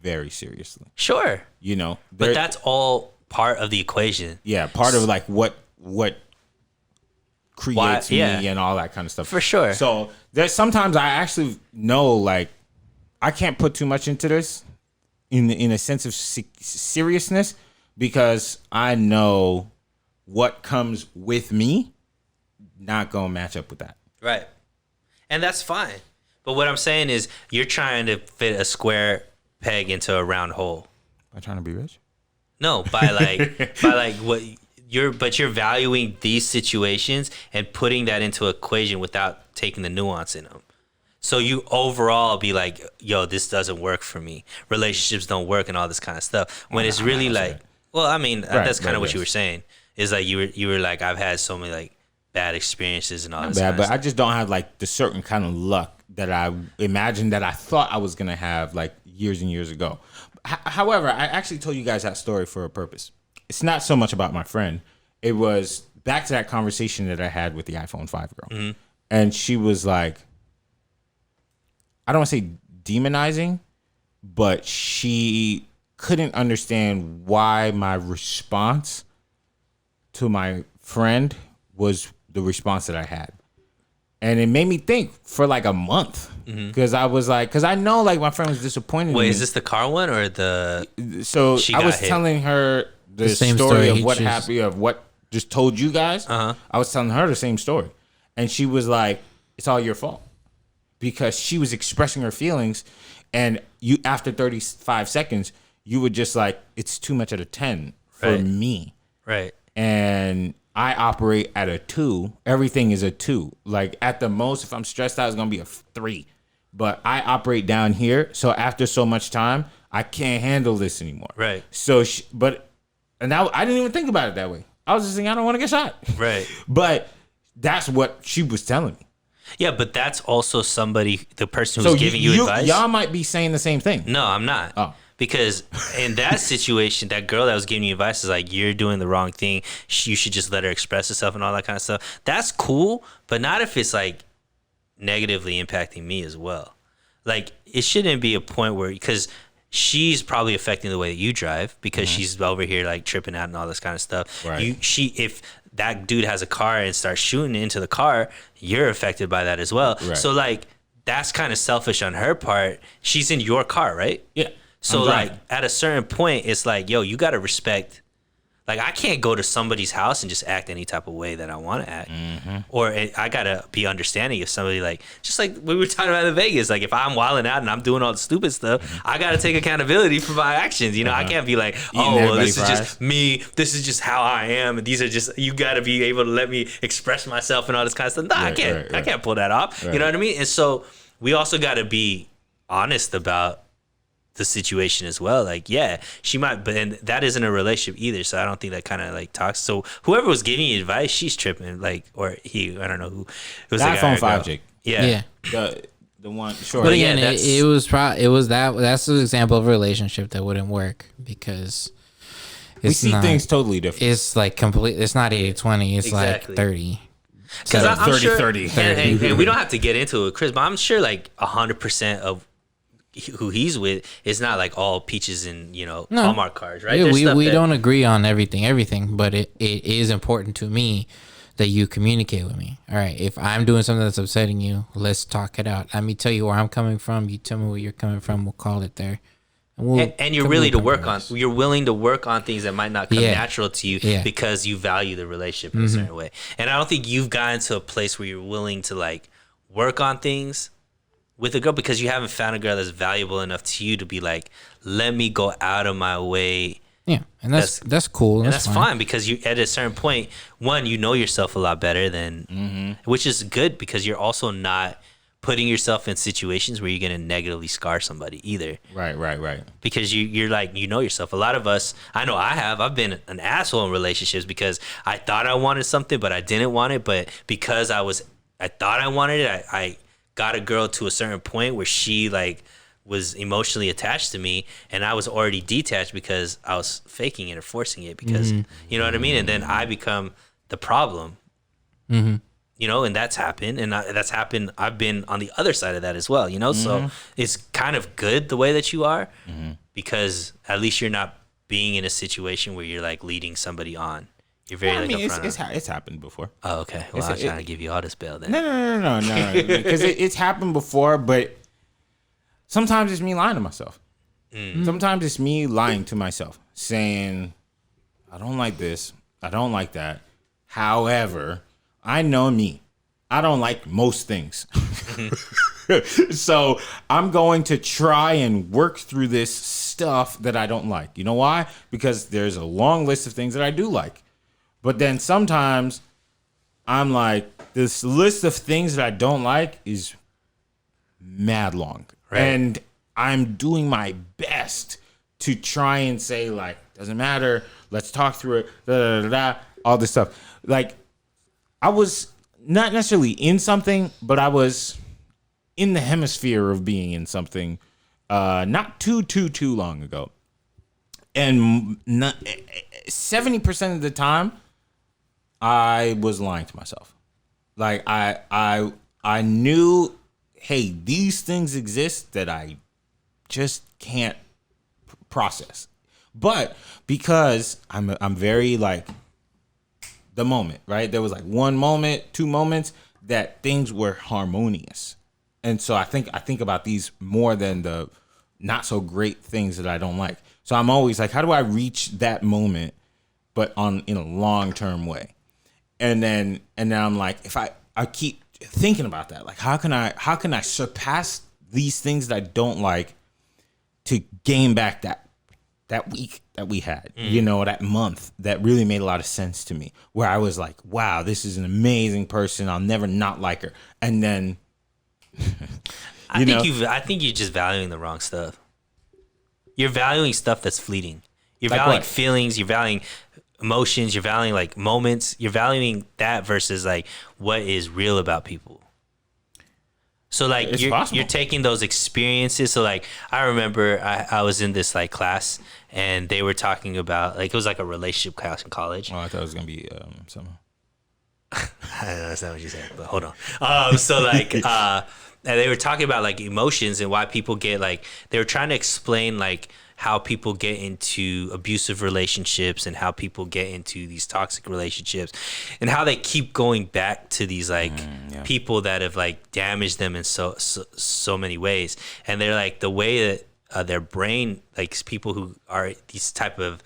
very seriously. Sure. You know, But that's all part of the equation. yeah, part of, like, what creates me and all that kind of stuff. For sure. So there's sometimes I actually know, like, I can't put too much into this in a sense of seriousness, because I know what comes with me not gonna match up with that. Right. And that's fine. But what I'm saying is, you're trying to fit a square peg into a round hole. Am I trying to be rich? No, by what you're valuing these situations and putting that into equation without taking the nuance in them. So you overall be like, yo, this doesn't work for me. Relationships don't work and all this kind of stuff. When it's really like, well, I mean, that's kind of what you were saying. Is like you were like, I've had so many, like, bad experiences and all this. Bad, but I just don't have, like, the certain kind of luck that I imagined that I thought I was gonna have, like, years and years ago. However, I actually told you guys that story for a purpose. It's not so much about my friend. It was back to that conversation that I had with the iPhone 5 girl. And she was like, I don't want to say demonizing, but she couldn't understand why my response to my friend was the response that I had. And it made me think for like a month because I was like, because I know like my friend was disappointed. Wait, in is this the car one or the? So she I was got hit? telling her the same story story. of what happened, of what just told you guys. I was telling her the same story, and she was like, "It's all your fault," because she was expressing her feelings, and you after 35 seconds, you were just like, "It's too much at a 10 for Right. me," Right. and I operate at a 2. Everything is a 2. Like at the most, if I'm stressed out, it's gonna be a 3. But I operate down here, so after so much time, I can't handle this anymore. Right. So, and now I didn't even think about it that way. I was just thinking, I don't want to get shot. Right. But that's what she was telling me. Yeah, but that's also somebody, the person who's giving you advice. Y'all might be saying the same thing. No, I'm not. Oh. Because in that situation, that girl that was giving you advice is like, you're doing the wrong thing. You should just let her express herself and all that kind of stuff. That's cool, but not if it's like negatively impacting me as well. Like, it shouldn't be a point where, because she's probably affecting the way that you drive because she's over here like tripping out and all this kind of stuff. Right. If that dude has a car and starts shooting into the car, you're affected by that as well. Right. So like, that's kind of selfish on her part. She's in your car, right? Yeah. So I'm like driving. at a certain point, it's like, yo, you got to respect. Like, I can't go to somebody's house and just act any type of way that I want to act. Or I got to be understanding if somebody, like, just like we were talking about in Vegas, like if I'm wilding out and I'm doing all the stupid stuff, I got to take accountability for my actions. You know, I can't be like, oh, well, this is just me. This is just how I am. And these are just, you got to be able to let me express myself and all this kind of stuff. Nah, I can't. I can't pull that off. You know what I mean? And so we also got to be honest about the situation as well. Like, yeah, she might, but and that isn't a relationship either. So I don't think that kind of like talks. So whoever was giving you advice, she's tripping. Like, or he, I don't know who. It was That the guy iPhone or 5, girl. Jake. Yeah. The one, sure. But yeah, again, that's- it was that's an example of a relationship that wouldn't work because we it's see not, things totally different. It's like complete. It's not 80-20. It's Exactly. like 30. Because So I'm 30, sure, 30. and we don't have to get into it, Chris, but I'm sure like 100% of who he's with is not like all peaches and, you know, No. Hallmark cards, right? Yeah, There's we stuff that- don't agree on everything, but it is important to me that you communicate with me. All right, if I'm doing something that's upsetting you, let's talk it out. Let me tell you where I'm coming from. You tell me where you're coming from. We'll call it there. And you're come really to to a work on. compromise. You're willing to work on things that might not come Yeah. natural to you Yeah. because you value the relationship in a certain way. And I don't think you've gotten to a place where you're willing to like work on things with a girl because you haven't found a girl that's valuable enough to you to be like, let me go out of my way. Yeah, and that's cool. And that's fine because you at a certain point, one, you know yourself a lot better than, which is good because you're also not putting yourself in situations where you're going to negatively scar somebody either. Right. Because you're like, you know yourself. A lot of us, I know I've been an asshole in relationships because I thought I wanted something, but I didn't want it. But because I thought I wanted it, I got a girl to a certain point where she like was emotionally attached to me and I was already detached because I was faking it or forcing it because, you know what I mean? And then I become the problem. You know, and that's happened, and that's happened. I've been on the other side of that as well, you know. So it's kind of good the way that you are, because at least you're not being in a situation where you're like leading somebody on. You're very like upfront. It's happened before. Oh, okay. Well, I was trying to give you all this bail then. No. Because it's happened before, but sometimes it's me lying to myself. Sometimes it's me lying to myself, saying, I don't like this. I don't like that. However, I know me. I don't like most things. So I'm going to try and work through this stuff that I don't like. You know why? Because there's a long list of things that I do like. But then sometimes I'm like, this list of things that I don't like is mad long. Right. And I'm doing my best to try and say, like, doesn't matter. Let's talk through it. All this stuff. Like, I was not necessarily in something, but I was in the hemisphere of being in something not too long ago. And 70% of the time, I was lying to myself. Like, I knew, hey, these things exist that I just can't process. But because I'm very like the moment, right? There was like one moment, 2 moments that things were harmonious. And so I think about these more than the not so great things that I don't like. So I'm always like, how do I reach that moment, but in a long-term way? And then I'm like, if I keep thinking about that, like how can I surpass these things that I don't like to gain back that week that we had, that month that really made a lot of sense to me, where I was like, wow, this is an amazing person. I'll never not like her. And then, I think you're just valuing the wrong stuff. You're valuing stuff that's fleeting. You're Like valuing what? feelings. You're valuing emotions. You're valuing like moments. You're valuing that versus like what is real about people. So like It's you're possible. taking those experiences. So like I remember I was in this like class and they were talking about like it was like a relationship class in college. Oh, I thought it was gonna be something. I don't know, that's not what you said, but hold on. So like and they were talking about like emotions and why people get like they were trying to explain like how people get into abusive relationships and how people get into these toxic relationships and how they keep going back to these like people that have like damaged them in so many ways. And they're like the way that their brain, like people who are these type of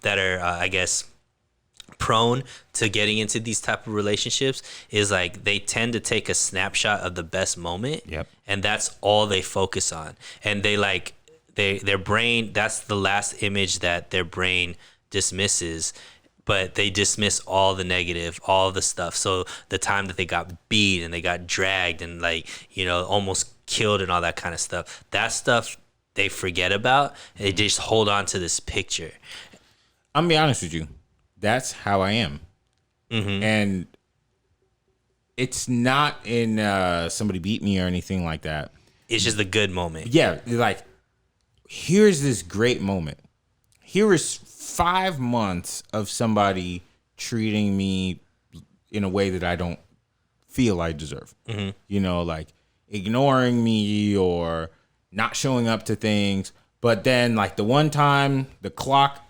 that are I guess prone to getting into these type of relationships is like they tend to take a snapshot of the best moment. Yep. And that's all they focus on. And they like their brain, that's the last image that their brain dismisses, but they dismiss all the negative, all the stuff. So the time that they got beat and they got dragged and like, almost killed and all that kind of stuff, that stuff they forget about. And they just hold on to this picture. I'm gonna be honest with you. That's how I am. And it's not in somebody beat me or anything like that. It's just a good moment. Yeah, like, here's this great moment. Here is 5 months of somebody treating me in a way that I don't feel I deserve. Like ignoring me or not showing up to things. But then, like, the one time the clock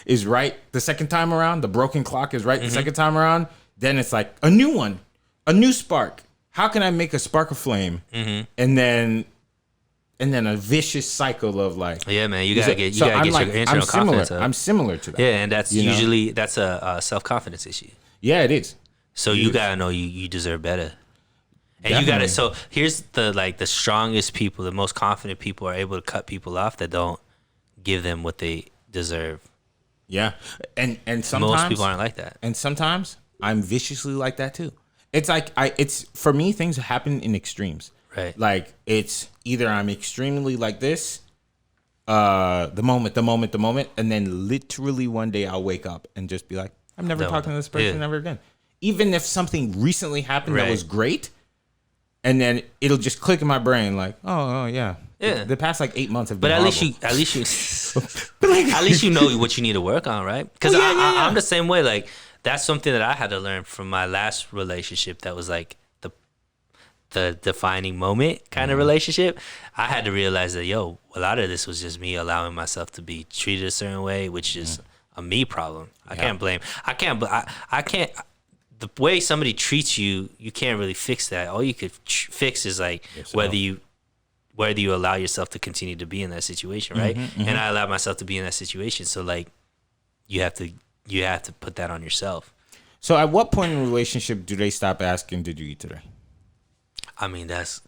is right the second time around, the broken clock is right the second time around, then it's like a new one, a new spark. How can I make a spark of flame? And then a vicious cycle of like, yeah, man, you gotta get so your internal confidence up. I'm similar to that. Yeah, and that's usually that's a self-confidence issue. Yeah, it is. So you gotta know you deserve better. And you gotta. So here's the strongest people, the most confident people are able to cut people off that don't give them what they deserve. Yeah, and sometimes Most people aren't like that. And sometimes I'm viciously like that too. It's like it's for me, things happen in extremes. Right. Like it's either I'm extremely like this, the moment, and then literally one day I'll wake up and just be like, I'm never talking to this person ever again. Even if something recently happened that was great. And then it'll just click in my brain, like, oh yeah. Yeah. The past like 8 months have been. But at least you know what you need to work on, right? Because I'm the same way. Like that's something that I had to learn from my last relationship. That was like the defining moment kind of relationship. I had to realize that a lot of this was just me allowing myself to be treated a certain way, which is a me problem. I can't blame. I can't. The way somebody treats you, you can't really fix that. All you could fix is like whether you allow yourself to continue to be in that situation, right? And I allowed myself to be in that situation, so like you have to put that on yourself. So at what point in a relationship do they stop asking, "Did you eat today?" I mean, that's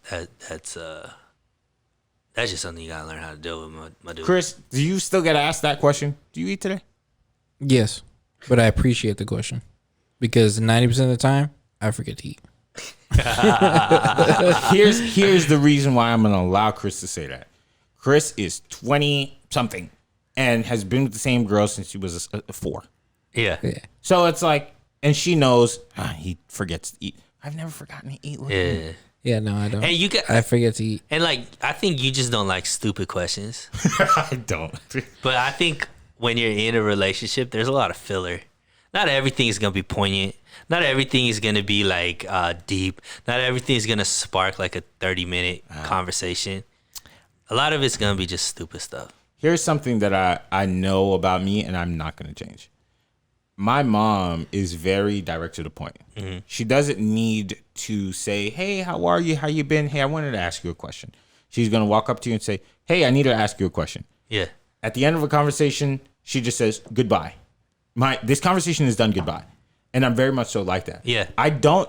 just something you gotta learn how to deal with, my dude. Chris, do you still gotta ask that question? Do you eat today? Yes, but I appreciate the question because 90% of the time I forget to eat. Here's the reason why I'm gonna allow Chris to say that. Chris is 20 something and has been with the same girl since she was 4. Yeah. So it's like, and she knows he forgets to eat. I've never forgotten to eat. Yeah. Yeah, no, I don't. And I forget to eat. And like, I think you just don't like stupid questions. I don't. But I think when you're in a relationship, there's a lot of filler. Not everything is gonna be poignant. Not everything is gonna be like deep. Not everything is gonna spark like a 30-minute conversation. A lot of it's gonna be just stupid stuff. here's something that I know about me, and I'm not going to change. My mom is very direct to the point. Mm-hmm. She doesn't need to say, hey, how are you? How you been? Hey, I wanted to ask you a question. She's going to walk up to you and say, hey, I need to ask you a question. Yeah. At the end of a conversation, she just says, goodbye. This conversation is done, goodbye. And I'm very much so like that. Yeah. I don't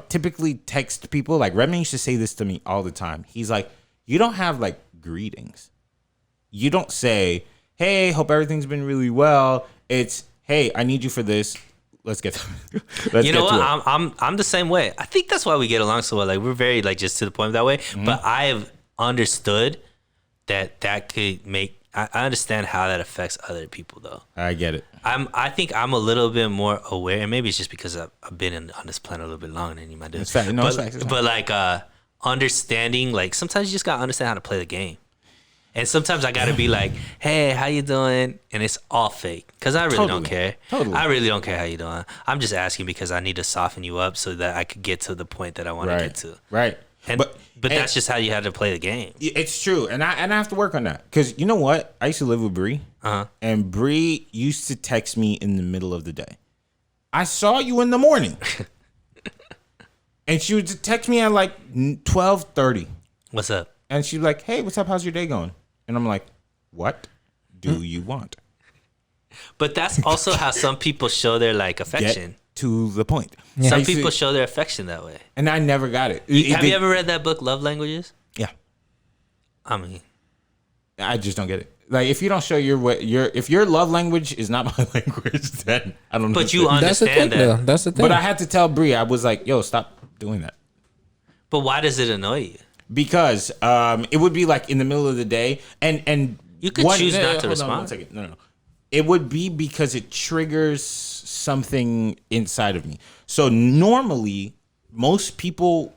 typically text people. Like, Redman used to say this to me all the time. He's like, you don't have, like, greetings. You don't say, hey, hope everything's been really well. It's, hey, I need you for this. Let's get to it. You know what? I'm the same way. I think that's why we get along so well. Like, we're very, like, just to the point that way. Mm-hmm. But I have understood that could make, I understand how that affects other people, though. I get it. I think I'm a little bit more aware, and maybe it's just because I've been on this planet a little bit longer than you might do. It's fact. No, it's fact. But like, understanding, like, sometimes you just gotta understand how to play the game. And sometimes I gotta be like, hey, how you doing? And it's all fake. Because I really don't care. Totally. I really don't care how you doing. I'm just asking because I need to soften you up so that I could get to the point that I want to get to. Right. But that's just how you have to play the game. It's true. And I have to work on that. Because you know what? I used to live with Bree. Uh-huh. And Bree used to text me in the middle of the day. I saw you in the morning. And she would text me at like 12:30. What's up? And she'd be like, hey, what's up? How's your day going? And I'm like, what do you want? But that's also how some people show their, like, affection. Get to the point. Yeah. Some people show their affection that way. And I never got it. Have you ever read that book, Love Languages? Yeah. I mean, I just don't get it. Like, if you don't show if your love language is not my language, then I don't know. But you understand that. That's the thing. But I had to tell Bree, I was like, yo, stop doing that. But why does it annoy you? Because it would be like in the middle of the day, and you could choose not to respond. Hold on 1 second. No. It would be because it triggers something inside of me. So normally, most people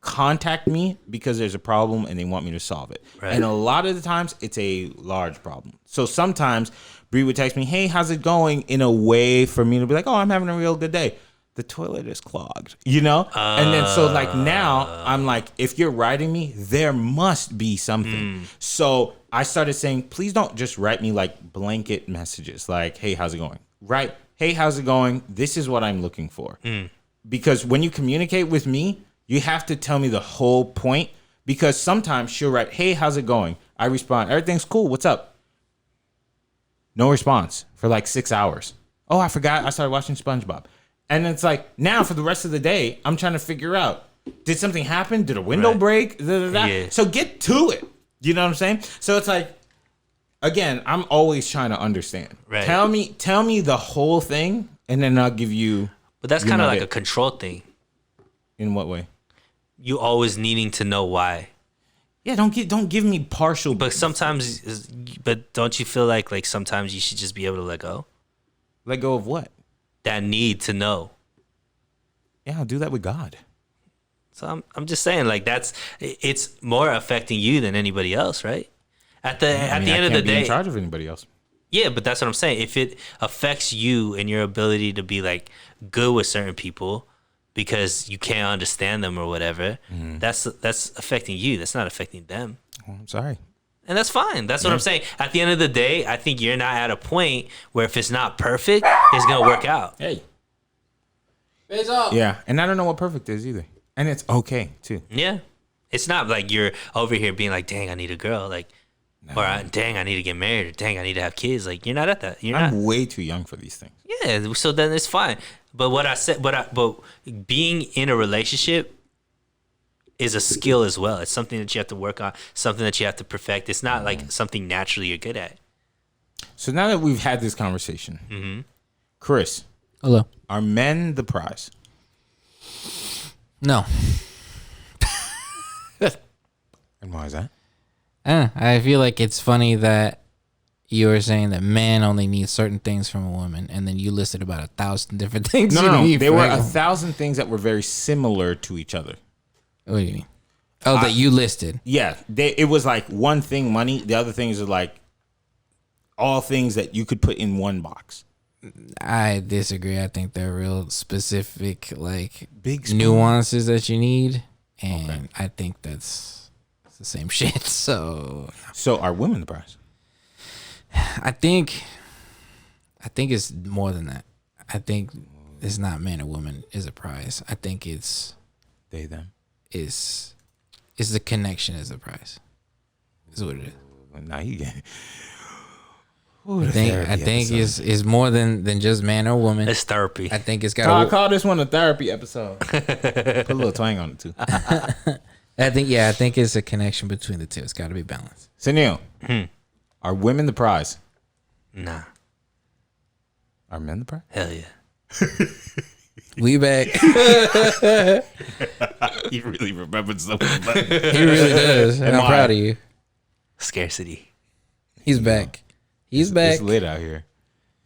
contact me because there's a problem and they want me to solve it. Right. And a lot of the times, it's a large problem. So sometimes Bree would text me, hey, how's it going? In a way for me to be like, oh, I'm having a real good day. The toilet is clogged, you know? And then so like now I'm like, if you're writing me, there must be something. So I started saying, please don't just write me like blanket messages like, hey, how's it going? Right. Hey, how's it going? This is what I'm looking for. Because when you communicate with me, you have to tell me the whole point, because sometimes she'll write, hey, how's it going? I respond, everything's cool. What's up? No response for like 6 hours. Oh, I forgot. I started watching SpongeBob. And it's like, now for the rest of the day, I'm trying to figure out, did something happen? Did a window break? Yeah. So get to it. You know what I'm saying? So it's like, again, I'm always trying to understand. Right. Tell me the whole thing, and then I'll give you. But that's kind of like a control thing. In what way? You always needing to know why. Yeah, don't give me partial. But sometimes, don't you feel like sometimes you should just be able to let go? Let go of what? That need to know. Yeah, I'll do that with God. So I'm just saying, like, it's more affecting you than anybody else, right? At the end of the day, I can't be in charge of anybody else. Yeah, but that's what I'm saying. If it affects you and your ability to be like good with certain people because you can't understand them or whatever, that's affecting you. That's not affecting them. Oh, I'm sorry. And that's fine. That's what I'm saying. At the end of the day, I think you're not at a point where if it's not perfect, it's going to work out. Hey. Face off. Yeah. And I don't know what perfect is either. And it's okay, too. Yeah. It's not like you're over here being like, dang, I need a girl. Like, no. Or dang, I need to get married. Or dang, I need to have kids. Like, you're not at that. I'm way too young for these things. Yeah. So then it's fine. But what I said, but being in a relationship is a skill as well. It's something that you have to work on, something that you have to perfect. It's not like something naturally you're good at. So now that we've had this conversation, Chris. Hello. Are men the prize? No. And why is that? I feel like it's funny that you were saying that men only need certain things from a woman, and then you listed about 1,000 different things. No. There were 1,000 things that were very similar to each other. What do you mean? Oh, that you listed. Yeah. It was like one thing, money. The other things are like all things that you could put in one box. I disagree. I think they're real specific, like big nuances that you need. And I think that's the same shit. So are women the prize? I think it's more than that. I think it's not man or woman is a prize. I think it's They, them. is the connection is the prize. Is what it is. Now you get. I think it's more than just man or woman. It's therapy. I think it's got. Call this one a therapy episode. Put a little twang on it too. I think it's a connection between the two. It's got to be balanced. Sunil, are women the prize? Nah. Are men the prize? Hell yeah. We back. He really remembered something. He really does. And I'm proud of you. Scarcity. He's back. He's back. It's lit out here.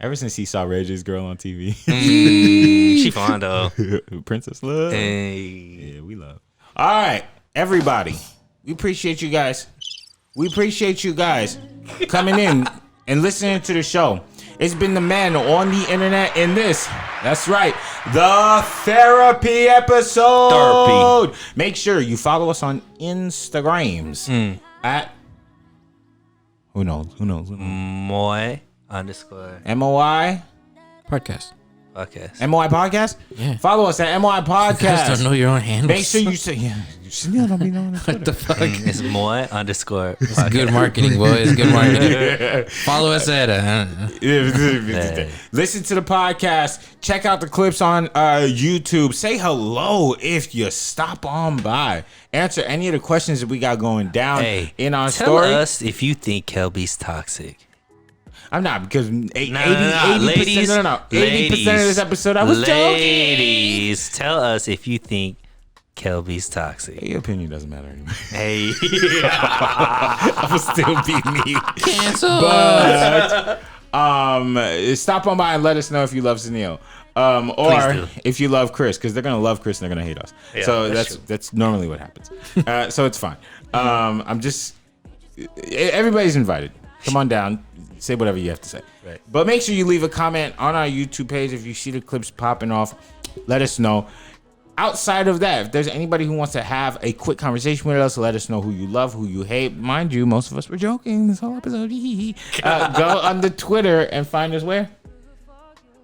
Ever since he saw Ray J's girl on TV. She fine though. Princess Love. Hey. Yeah, we love. All right, everybody. We appreciate you guys. We appreciate you guys coming in and listening to the show. It's been the man on the internet in this. That's right. The therapy episode. Therapy. Make sure you follow us on Instagrams at who knows? Moi _ MOI Podcast. podcast. MOI Podcast? Yeah. Follow us at MOI You guys Podcast. don't know your own handles. Make sure you say, yeah, Chanel don't be knowing the What the fuck? It's moi _ It's podcast. good marketing, boy. It's good marketing. Follow us at Listen to the podcast. Check out the clips on YouTube. Say hello if you stop on by. Answer any of the questions that we got going down Hey, in our tell story. us if you think Kelby's toxic. I'm not because 80%, Ladies, 80% of this episode I was joking. Ladies, tell us if you think Kelby's toxic. Your opinion doesn't matter anymore. Hey. I will still be me. Cancel. But stop on by and let us know if you love Sunil. Or Please do. if you love Chris, because they're gonna love Chris and they're gonna hate us. Yeah, so that's that's normally what happens. So it's fine. I'm just everybody's invited. Come on down, say whatever you have to say. Right. But make sure you leave a comment on our YouTube page if you see the clips popping off. Let us know. Outside of that, if there's anybody who wants to have a quick conversation with us, let us know who you love, who you hate. Mind you, most of us were joking this whole episode. Go on the Twitter and find us where?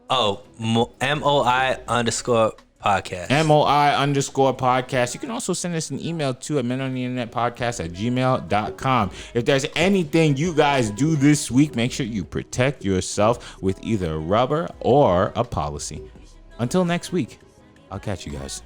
Oh, MOI _ podcast. MOI _ podcast. You can also send us an email to menontheinternetpodcast@gmail.com. If there's anything you guys do this week, make sure you protect yourself with either rubber or a policy. Until next week, I'll catch you guys.